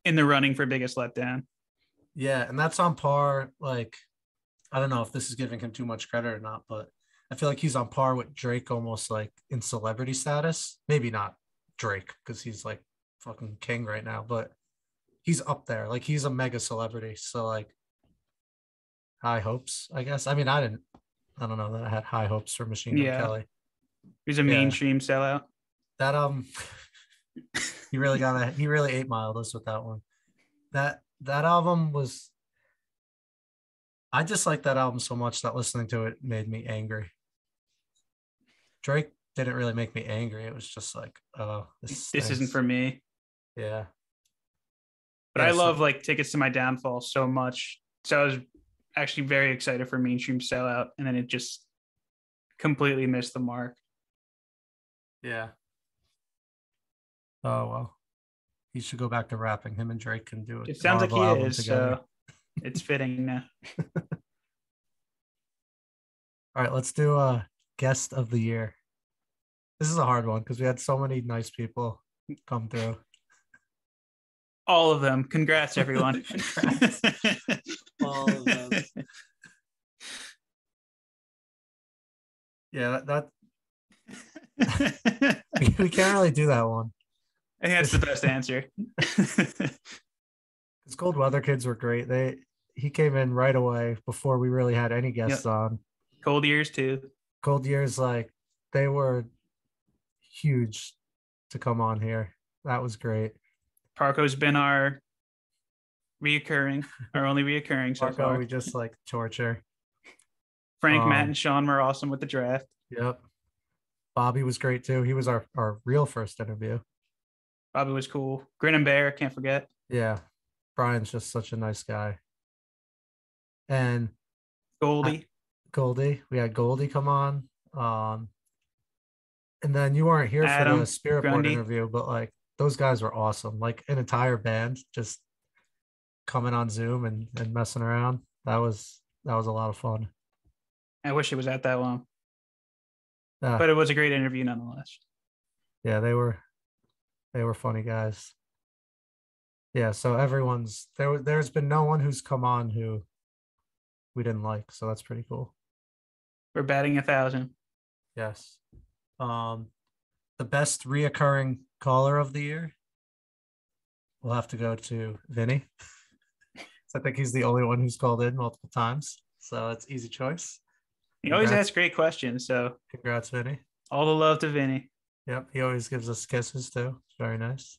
in the running for biggest letdown. Yeah, and that's on par. Like, I don't know if this is giving him too much credit or not, but I feel like he's on par with Drake almost like in celebrity status. Maybe not Drake because he's like fucking king right now, but he's up there. Like he's a mega celebrity. So like high hopes, I guess. I mean, I don't know that I had high hopes for Machine Gun Yeah. Kelly. He's a Yeah. mainstream sellout. That he really 8 miled us with that one. That album was I just like that album so much that listening to it made me angry. Drake didn't really make me angry. It was just like, oh, This isn't stinks. for me. Yeah. But Yeah. I So love like Tickets to My Downfall so much. So I was actually very excited for mainstream sellout, and then it just completely missed the mark. yeah. Oh well. He should go back to rapping. Him and Drake can do It a sounds like Marvel he album is, together. so it's fitting now. All right, let's do a guest of the year. This is a hard one because we had so many nice people come through. All of them. Congrats, everyone. Congrats. All of them. Yeah, we can't really do that one. I think that's the best answer. His cold weather kids were great. He came in right away before we really had any guests Yep. on. Cold Years too. Cold years, like they were huge to come on here. That was great. Parco's been our only reoccurring so Marco, far. we just like torture. Frank, Matt, and Sean were awesome with the draft. Yep. Bobby was great too. He was our real first interview. Bobby was cool. Grin and Bear, can't forget. Yeah. Brian's just such a nice guy. And Goldie. We had Goldie come on. And then you weren't here for Adam, the Spirit Board Grundy. interview, but like those guys were awesome. Like an entire band just coming on Zoom and messing around. That was a lot of fun. I wish it was at that long. Yeah. But it was a great interview nonetheless. Yeah, they were funny guys. Yeah, so there's been no one who's come on who we didn't like, so that's pretty cool. We're batting 1,000. Yes. The best reoccurring caller of the year will have to go to Vinny. So I think he's the only one who's called in multiple times, so it's easy choice. He always asks great questions, so congrats, Vinny. All the love to Vinny. Yep, he always gives us kisses too. It's very nice.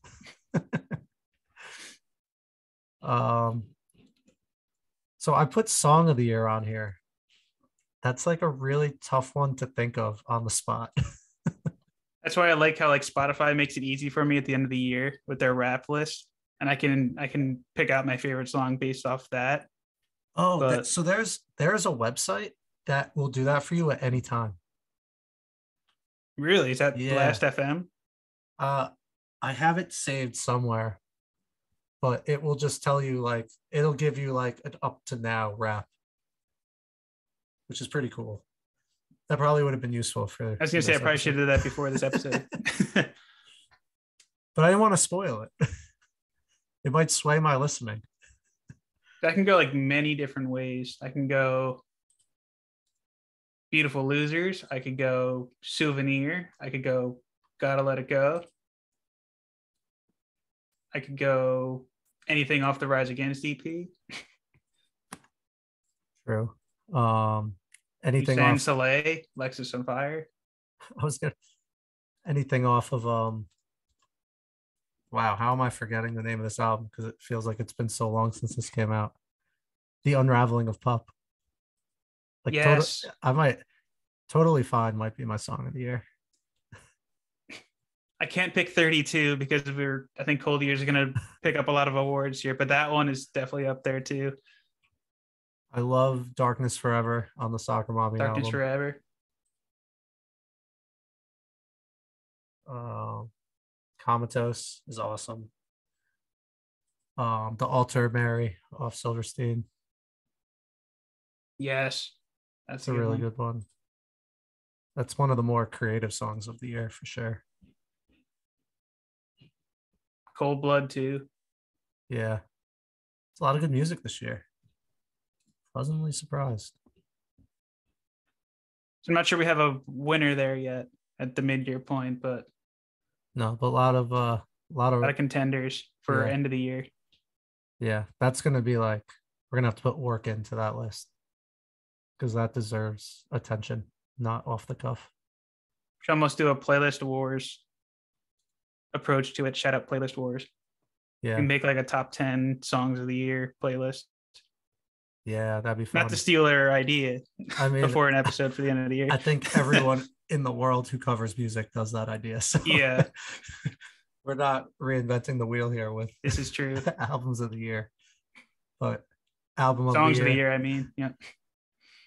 um, so I put song of the year on here. That's like a really tough one to think of on the spot. That's why I like how like Spotify makes it easy for me at the end of the year with their rap list, and I can pick out my favorite song based off that. Oh, But so there's a website that will do that for you at any time. really, is that Yeah. Blast FM? Uh, I have it saved somewhere, but it will just tell you like it'll give you like an up to now rap, which is pretty cool. That probably would have been useful I was for gonna say I this probably should episode, have did that before this episode. but I didn't want to spoil it. It might sway my listening. I can go like many different ways. I can go Beautiful Losers. I could go Souvenir. I could go Gotta Let It Go. I could go anything off the Rise Against EP. True. Anything Usain off? Soleil, Lexus on Fire. I was gonna anything off of Wow, how am I forgetting the name of this album? Because it feels like it's been so long since this came out. The Unraveling of Pup. Like total, Yes. I might totally fine might be my song of the year. I can't pick 32 because I think Cold Years are going to pick up a lot of awards here, but that one is definitely up there too. I love Darkness Forever on the Soccer Mommy Darkness album. Forever. Comatose is awesome. The Altar Mary off Silverstein. Yes. It's That's a a good really one. good one. That's one of the more creative songs of the year for sure. Cold Blood too. Yeah. It's a lot of good music this year. Pleasantly surprised. So I'm not sure we have a winner there yet at the mid-year point, but No, but a lot a lot of of contenders for yeah, end of the year. yeah. That's gonna be like we're gonna have to put work into that list because that deserves attention, not off the cuff. Should almost do a playlist wars approach to it. Shout out playlist wars. We Yeah, make like a top 10 songs of the year playlist. yeah, that'd be Not to fun. steal their idea I mean, before an episode for the end of the year. I think everyone in the world who covers music does that idea. So Yeah, we're not reinventing the wheel here with this is true. albums of the year, but album of the Songs of the year, year, I mean. Yeah.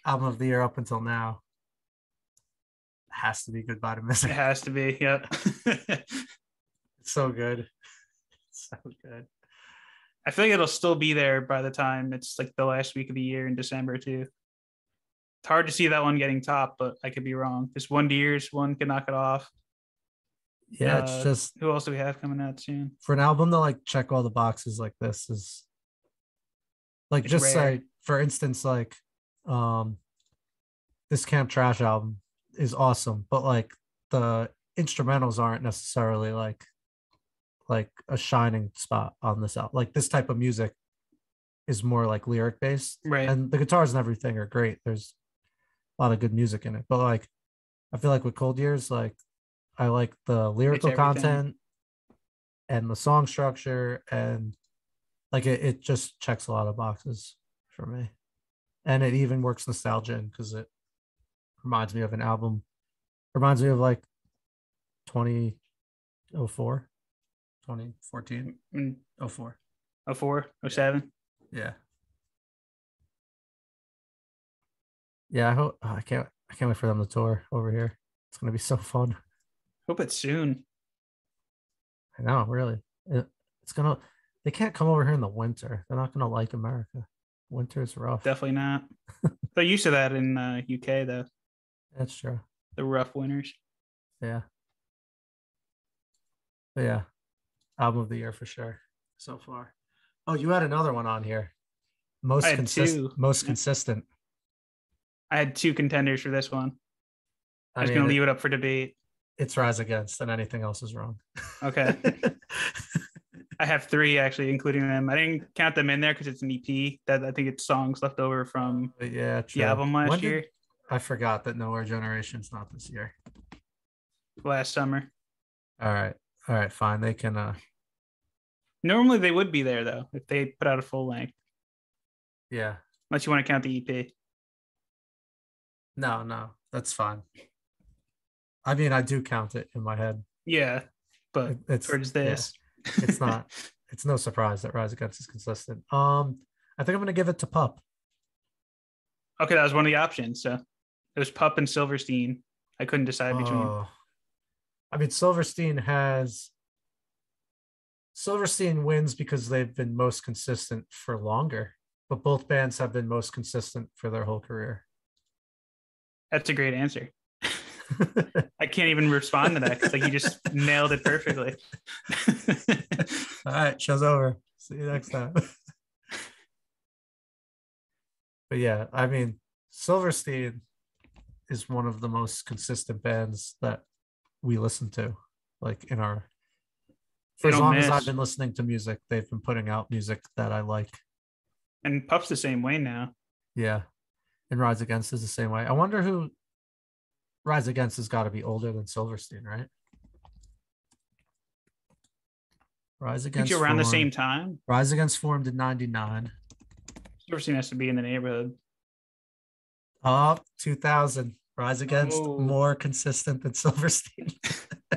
album of the year up until now has to be Goodbye to It Misery. has to be. Yep. It's so good. It's so good. I feel like it'll still be there by the time it's like the last week of the year in December too. It's hard to see that one getting top, but I could be wrong. This one Deers one could knock it off. Yeah, it's just Who else do we have coming out soon? for an album to like check all the boxes like this is like It's just rare. say for instance like um this Camp Trash album is awesome, but like the instrumentals aren't necessarily like a shining spot on this album. Like this type of music is more like lyric based, Right. and the guitars and everything are great. There's a lot of good music in it, but like I feel like with Cold Years, like I like the It's lyrical everything. content and the song structure, and like it just checks a lot of boxes for me, and it even works nostalgia because it reminds me of an album, reminds me of like 2004, 2014, Mm, 04. 04, 07. Yeah. Yeah, I hope I can't wait for them to tour over here. It's gonna be so fun. Hope it's soon. I know, really. It's gonna they can't come over here in the winter. They're not gonna like America. Winter is rough. Definitely not. They're used to that in UK though. That's true. The rough winters. Yeah. But yeah, album of the year for sure so far. Oh, you had another one on here. I had two. Most consistent. I had two contenders for this one. I I was going mean, to leave it up for debate. it's Rise Against, and anything else is wrong. Okay. I have three actually, including them. I didn't count them in there because it's an EP. That I think it's songs left over from But yeah, the true. album When last did year. I forgot that Nowhere Generation's not this year? last summer. All right. All right, fine. They can Normally they would be there though if they put out a full length, yeah. unless you want to count the EP. No, no. That's fine. I mean, I do count it in my head. Yeah, but It's towards yeah. this, It's not it's no surprise that Rise Against is consistent. I think I'm gonna give it to Pup. okay, that was one of the options. So it was Pup and Silverstein. I couldn't decide between. Oh, I mean Silverstein wins because they've been most consistent for longer, but both bands have been most consistent for their whole career. That's a great answer. I can't even respond to that because like you just nailed it perfectly. All right, show's over. See you next time. But yeah, I mean, Silverstein is one of the most consistent bands that we listen to. Like in our for They as don't long as I've miss. been listening to music, they've been putting out music that I like. And Pup's the same way now. Yeah. And Rise Against is the same way. I wonder who Rise Against has got to be older than Silverstein, right? Rise I think Against you're around the same formed. time. Rise Against formed in '99. Silverstein has to be in the neighborhood. Oh, 2000. Rise Against Oh, more consistent than Silverstein.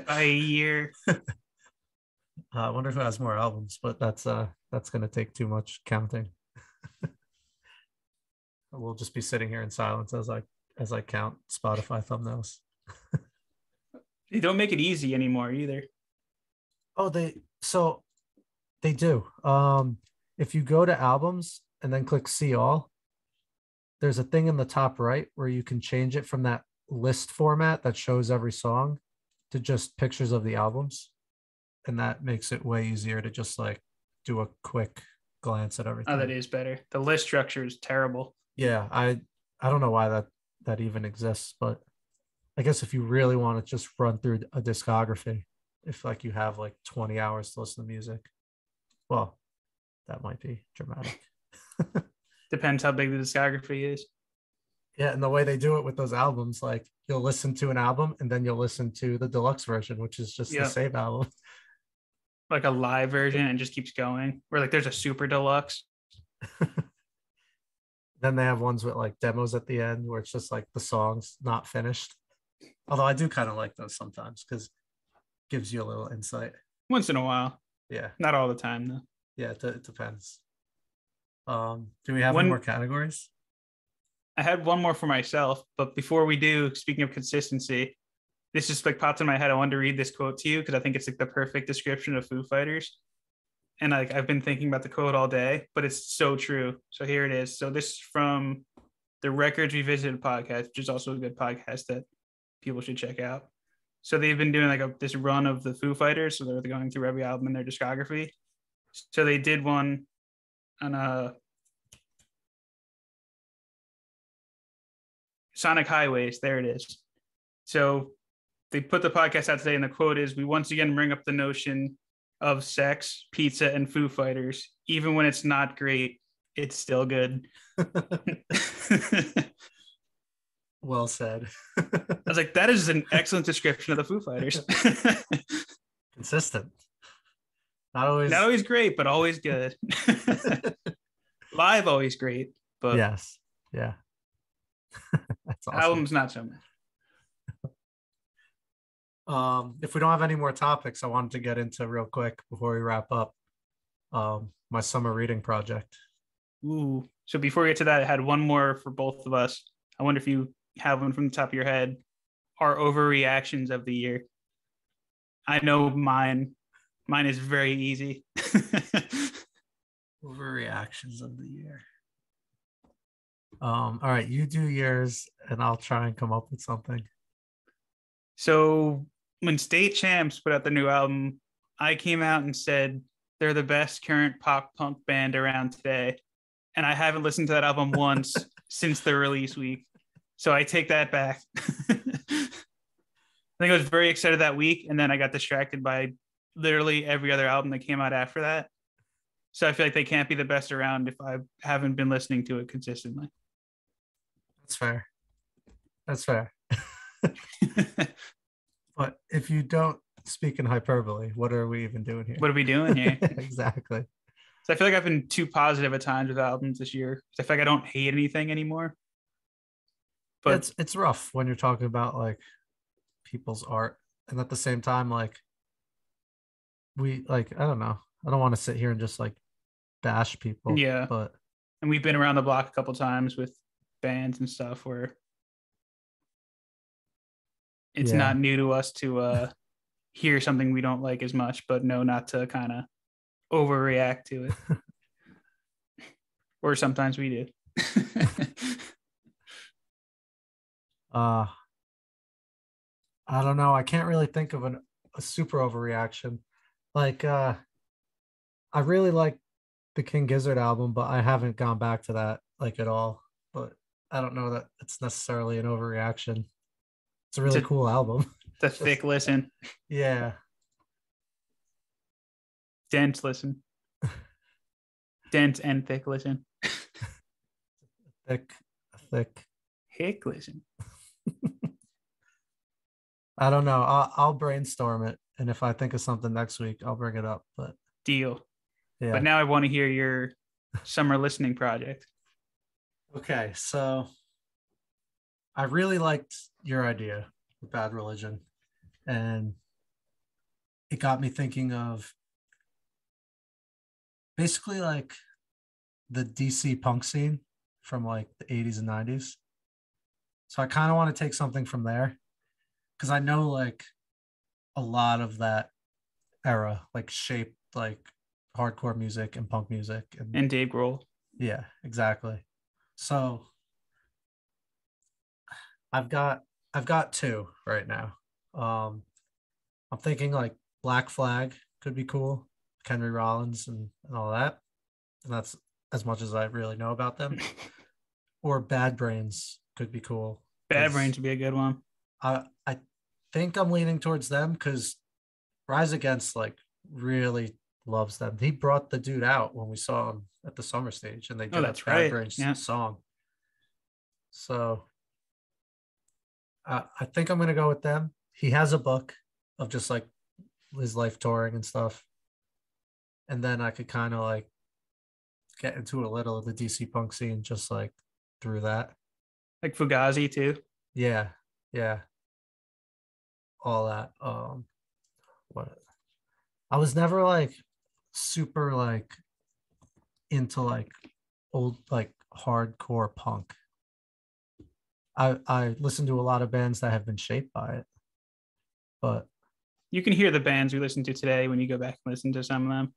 by a year. I wonder who has more albums, but that's gonna take too much counting. We'll just be sitting here in silence as I count Spotify thumbnails. They don't make it easy anymore either. Oh, they do. If you go to albums and then click see all, there's a thing in the top right where you can change it from that list format that shows every song to just pictures of the albums. And that makes it way easier to just like do a quick glance at Oh, everything. that is better. The list structure is terrible. Yeah, I don't know why that even exists, but I guess if you really want to just run through a discography, if like you have like 20 hours to listen to music, well, that might be dramatic. Depends how big the discography is. Yeah, and the way they do it with those albums, like you'll listen to an album and then you'll listen to the deluxe version, which is just the Yeah. same album. Like a live version and just keeps going. Or like there's a super deluxe. Then they have ones with like demos at the end where it's just like the songs not finished. Although I do kind of like those sometimes because it gives you a little insight. Once in a while. Yeah, Not all the time though. yeah, it depends. Do we have any more One categories? I had one more for myself, but before we do, speaking of consistency, this just like popped in my head. I wanted to read this quote to you because I think it's like the perfect description of Foo Fighters. And like I've been thinking about the quote all day, but it's so true. So here it is. So this is from the Records Revisited podcast, which is also a good podcast that people should check out. So they've been doing like this run of the Foo Fighters. So they're going through every album in their discography. So they did one on Sonic Highways. There it is. So they put the podcast out today, and the quote is, "We once again bring up the notion of sex, pizza, and Foo Fighters. Even when it's not great, it's still good." I Well said. was like, that is an excellent description of the Foo Fighters. Consistent. Not always. Not always great, but always good. Live, always great, but Yes. Yeah. That's awesome. albums not so much. If we don't have any more topics, I wanted to get into real quick before we wrap up. My summer reading project. Ooh. So before we get to that, I had one more for both of us. I wonder if you have one from the top of your head. Our overreactions of the year. I know mine. Mine is very easy. Overreactions of the year. All right, you do yours, and I'll try and come up with something. So when State Champs put out the new album, I came out and said they're the best current pop punk band around today. And I haven't listened to that album once since the release week. So I take that back. I think I was very excited that week, and then I got distracted by literally every other album that came out after that. So I feel like they can't be the best around if I haven't been listening to it consistently. That's fair. That's fair. But if you don't speak in hyperbole, what are we even doing here? What are we doing here? Exactly. So I feel like I've been too positive at times with albums this year. I feel like I don't hate anything anymore. But It's rough when you're talking about like people's art, and at the same time, like we like I don't know. I don't want to sit here and just like bash people, yeah, but and we've been around the block a couple times with bands and stuff where it's yeah. not new to us to hear something we don't like as much, but know not to kind of overreact to it. Or sometimes we do. uh I don't know. I can't really think of a super overreaction. Like I really like the King Gizzard album, but I haven't gone back to that like at all. But I don't know that it's necessarily an overreaction. It's a it's really a cool album. it's a Just thick listen, yeah, dense listen, dense and thick listen, thick, thick. thick listen. I don't know. I'll brainstorm it, and if I think of something next week, I'll bring it up. But Deal. But yeah. now I want to hear your summer listening project. Okay, so I really liked your idea with Bad Religion, and it got me thinking of basically like the DC punk scene from like the 80s and 90s. So I kind of want to take something from there because I know like a lot of that era like shaped like hardcore music and punk music and And Dave Grohl. yeah, exactly. So I've got I've got two right now. Um I'm thinking like Black Flag could be cool, Henry Rollins and all that. And that's as much as I really know about them. Or Bad Brains could be cool Bad because Brains would be a good one. I think I'm leaning towards them because Rise Against like really loves them. He brought the dude out when we saw him at the summer stage, and they Oh, did a that's Bad right. Brains Yeah. song. So I think I'm gonna go with them. He has a book of just like his life touring and stuff, and then I could kind of like get into a little of the DC punk scene just like through that. Like Fugazi too. Yeah, yeah, all that. What I was never like super like into like old like hardcore punk. I listen to a lot of bands that have been shaped by it, but You can hear the bands we listen to today when you go back and listen to some of them.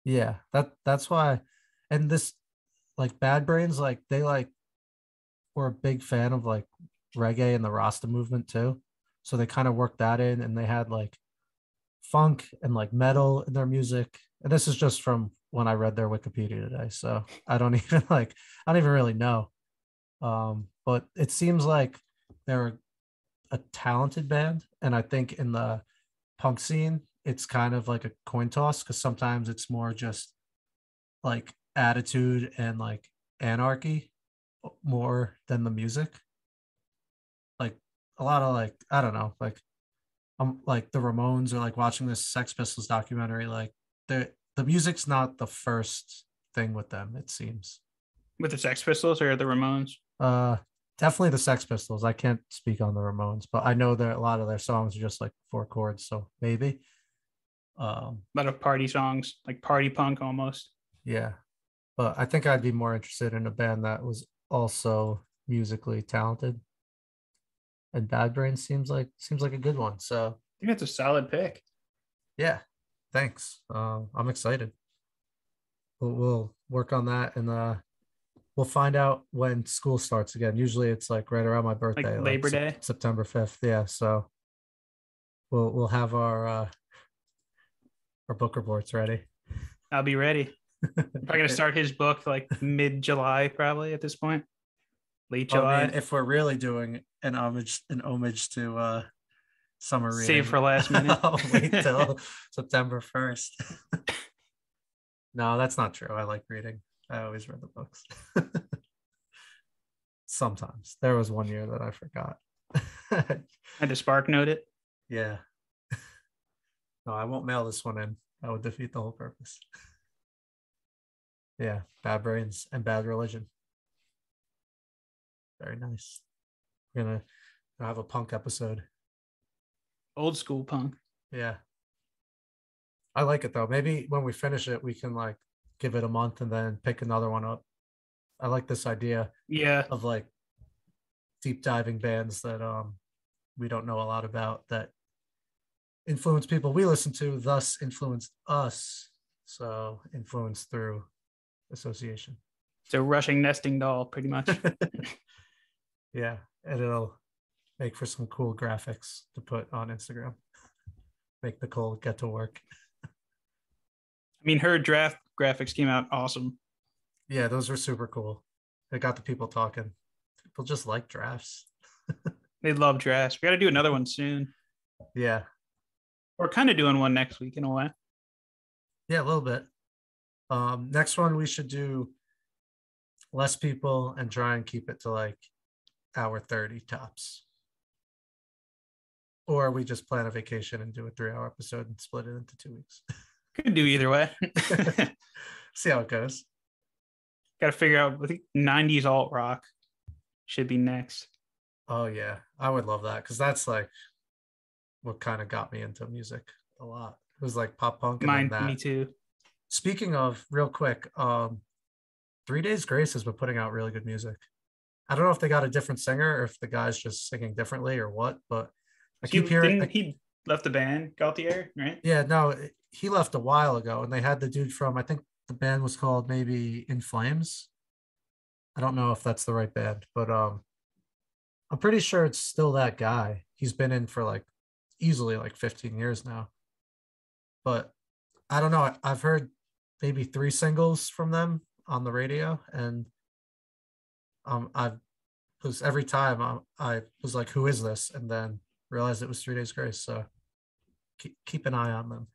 yeah, that's why. And this like Bad Brains, like they like were a big fan of like reggae and the Rasta movement too, so they kind of worked that in, and they had like funk and like metal in their music. And this is just from when I read their Wikipedia today, so I don't even like I don't even really know. But it seems like they're a talented band, and I think in the punk scene, it's kind of like a coin toss because sometimes it's more just like attitude and like anarchy more than the music. Like a lot of like I don't know, like I'm like the Ramones or like watching this Sex Pistols documentary. Like the music's not the first thing with them. It seems. With the Sex Pistols or the Ramones. Uh, Definitely the Sex Pistols. I can't speak on the Ramones, but I know that a lot of their songs are just like four chords, so maybe. A lot of party songs, like party punk almost. Yeah, but I think I'd be more interested in a band that was also musically talented. And Bad Brains seems like a good one. So I think that's a solid pick. yeah, thanks. I'm excited. We'll work on that, and we'll find out when school starts again. Usually it's like right around my Like birthday, like Labor Day. September 5th. Yeah, so we'll have our book reports ready. I'll be ready. I'm probably gonna start his book like mid-July, probably at this point. Late I mean, July. if we're really doing an homage to summer Save reading, for last minute. I'll wait till September 1st. No, that's not true. I like reading. I always read the books. Sometimes there was one year that I forgot. Had to spark note it. Yeah. No, I won't mail this one in. That would defeat the whole purpose. Yeah, Bad Brains and Bad Religion. Very nice. We're gonna have a punk episode. Old school punk. Yeah. I like it though. Maybe when we finish it, we can like give it a month and then pick another one up. I like this idea Yeah. of like deep diving bands that we don't know a lot about that influence people we listen to, thus influenced us. So influence through association. It's a rushing nesting doll, pretty much. Yeah. And it'll make for some cool graphics to put on Instagram. Make Nicole get to work. I mean, her draft graphics came out awesome. Yeah, those were super cool. It got the people talking. People just like drafts. They love drafts. We got to do another one soon. Yeah. We're kind of doing one next week in a way. Yeah, a little bit. Next one we should do less people and try and keep it to like hour 30 tops. Or we just plan a vacation and do a 3-hour episode and split it into 2 weeks. Could do either way. See how it goes. Got to figure out. I think 90s alt rock should be next. Oh yeah, I would love that because that's like what kind of got me into music a lot. It was like pop punk and then that. Me too. Speaking of, real quick, 3 Days Grace has been putting out really good music. I don't know if they got a different singer or if the guy's just singing differently or what, but I keep hearing he left the band, Gaultier, right? Yeah, no, he left a while ago, and they had the dude from, I think the band was called maybe In Flames. I don't know if that's the right band, but I'm pretty sure it's still that guy. He's been in for like easily like 15 years now. But I don't know. I've heard maybe 3 singles from them on the radio, and I was every time I was like, "Who is this?" And then realized it was 3 Days Grace. So keep an eye on them.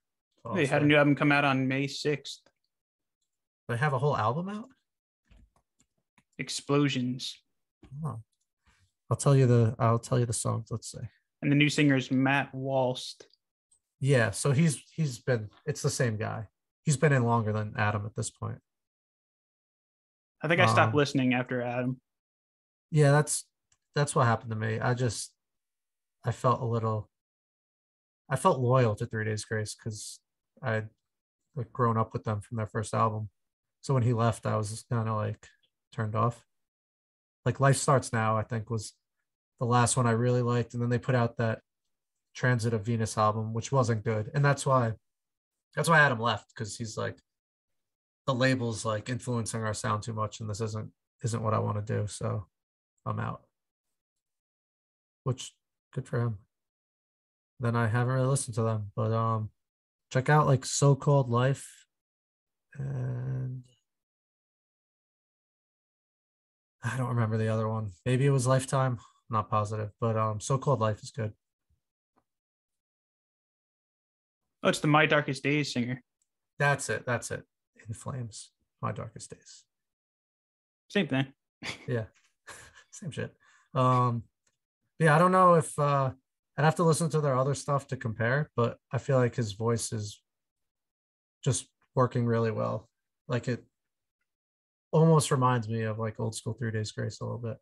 They had a new album come out on May 6th. They have a whole album out? Explosions. Oh. I'll tell you the songs, let's say. And the new singer is Matt Walst. Yeah, so he's been, it's the same guy. He's been in longer than Adam at this point. I think I stopped listening after Adam. Yeah, that's what happened to me. I felt loyal to 3 Days Grace because I'd like grown up with them from their first album. So when he left, I was kind of like turned off. Like Life Starts Now, I think was the last one I really liked. And then they put out that Transit of Venus album, which wasn't good. And that's why Adam left, because he's like, the label's like influencing our sound too much, and this isn't what I want to do. So I'm out. Which good for him. Then I haven't really listened to them, but check out like So Called Life, and I don't remember the other one. Maybe it was Lifetime. I'm not positive, but So Called Life is good. Oh, it's the My Darkest Days singer. That's it. In Flames, My Darkest Days. Same thing. Yeah, same shit. Yeah, I don't know if I'd have to listen to their other stuff to compare, but I feel like his voice is just working really well. Like it almost reminds me of like old school 3 Days Grace a little bit.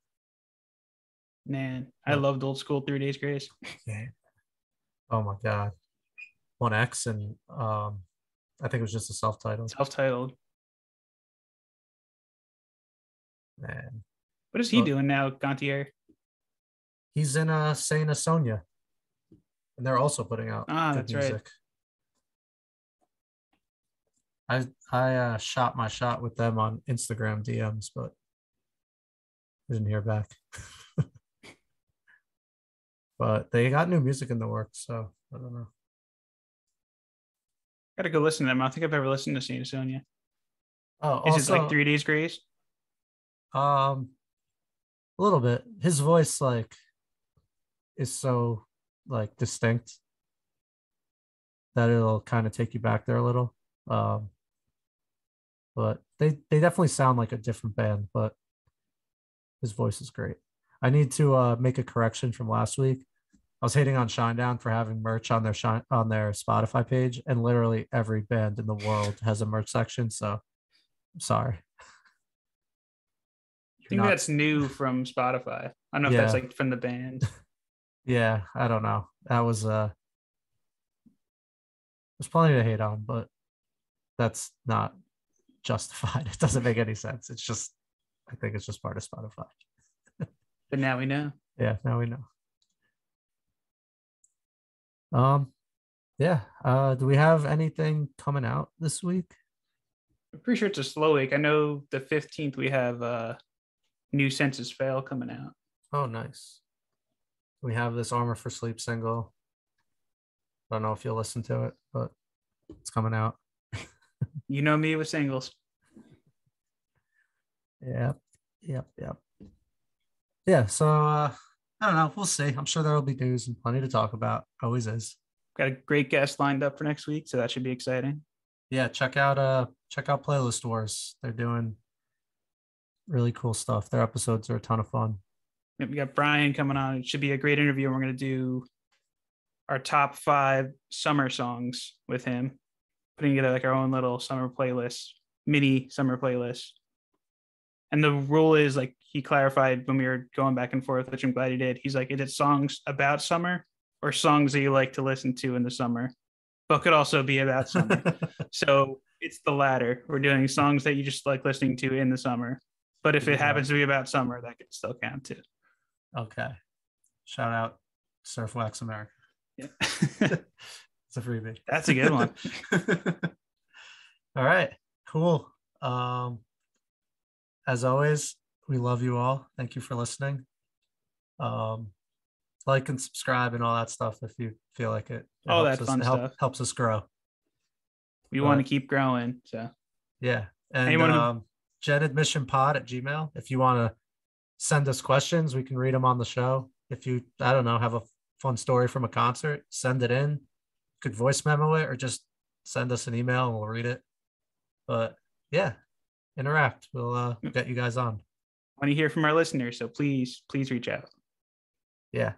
Man, I loved old school 3 Days Grace. Yeah. Oh my God. 1X, and I think it was just a self-titled. Self-titled. Man. What is he doing now, Gaultier? He's in Saint Sonia. And they're also putting out good music. Right. I shot my shot with them on Instagram DMs, but I didn't hear back. But they got new music in the works, so I don't know. Gotta go listen to them. I don't think I've ever listened to Saint Sonia. Oh, is also, it like 3 Days Grace? A little bit. His voice like is so like distinct that it'll kind of take you back there a little. But they definitely sound like a different band, but his voice is great. I need to make a correction from last week. I was hating on Shinedown for having merch on their Spotify page, and literally every band in the world has a merch section. So I'm sorry. I You're think not. that's new from Spotify. I don't know if that's Yeah, like from the band. yeah. I don't know. That was there's plenty to hate on, but that's not justified. It doesn't make any sense. It's just I think it's just part of Spotify. But now we know. Yeah, now we know. Um, yeah. Do we have anything coming out this week? I'm pretty sure it's a slow week. I know the 15th we have new Census Fail coming out. Oh, nice. We have this Armor for Sleep single. I don't know if you'll listen to it, but it's coming out. You know me with singles. Yep, yep, yep. Yeah, so I don't know. We'll see. I'm sure there'll be news and plenty to talk about. Always is. Got a great guest lined up for next week, so that should be exciting. Yeah, check out Playlist Wars. They're doing really cool stuff. Their episodes are a ton of fun. We got Brian coming on. It should be a great interview. And we're going to do our top 5 summer songs with him, putting together like our own little summer playlist, mini summer playlist. And the rule is like he clarified when we were going back and forth, which I'm glad he did. He's like, is it songs about summer or songs that you like to listen to in the summer, but could also be about summer? So it's the latter. We're doing songs that you just like listening to in the summer. But if it happens to be about summer, that could still count too. Okay. Shout out Surf Wax America. Yeah. It's a freebie. That's a good one. All right. Cool. As always, we love you all. Thank you for listening. Like and subscribe and all that stuff if you feel like it. It All helps that us fun stuff. helps us grow. We want to keep growing. So yeah. And anyone genadmissionpod at Gmail. If you want to send us questions, we can read them on the show. If you, I don't know, have a fun story from a concert, send it in. You could voice memo it or just send us an email and we'll read it. But yeah, interact. We'll get you guys on. want to hear from our listeners, so please reach out. Yeah.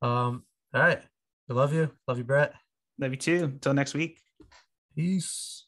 All right. We love you. Love you, Brett. Love you too. Until next week. Peace.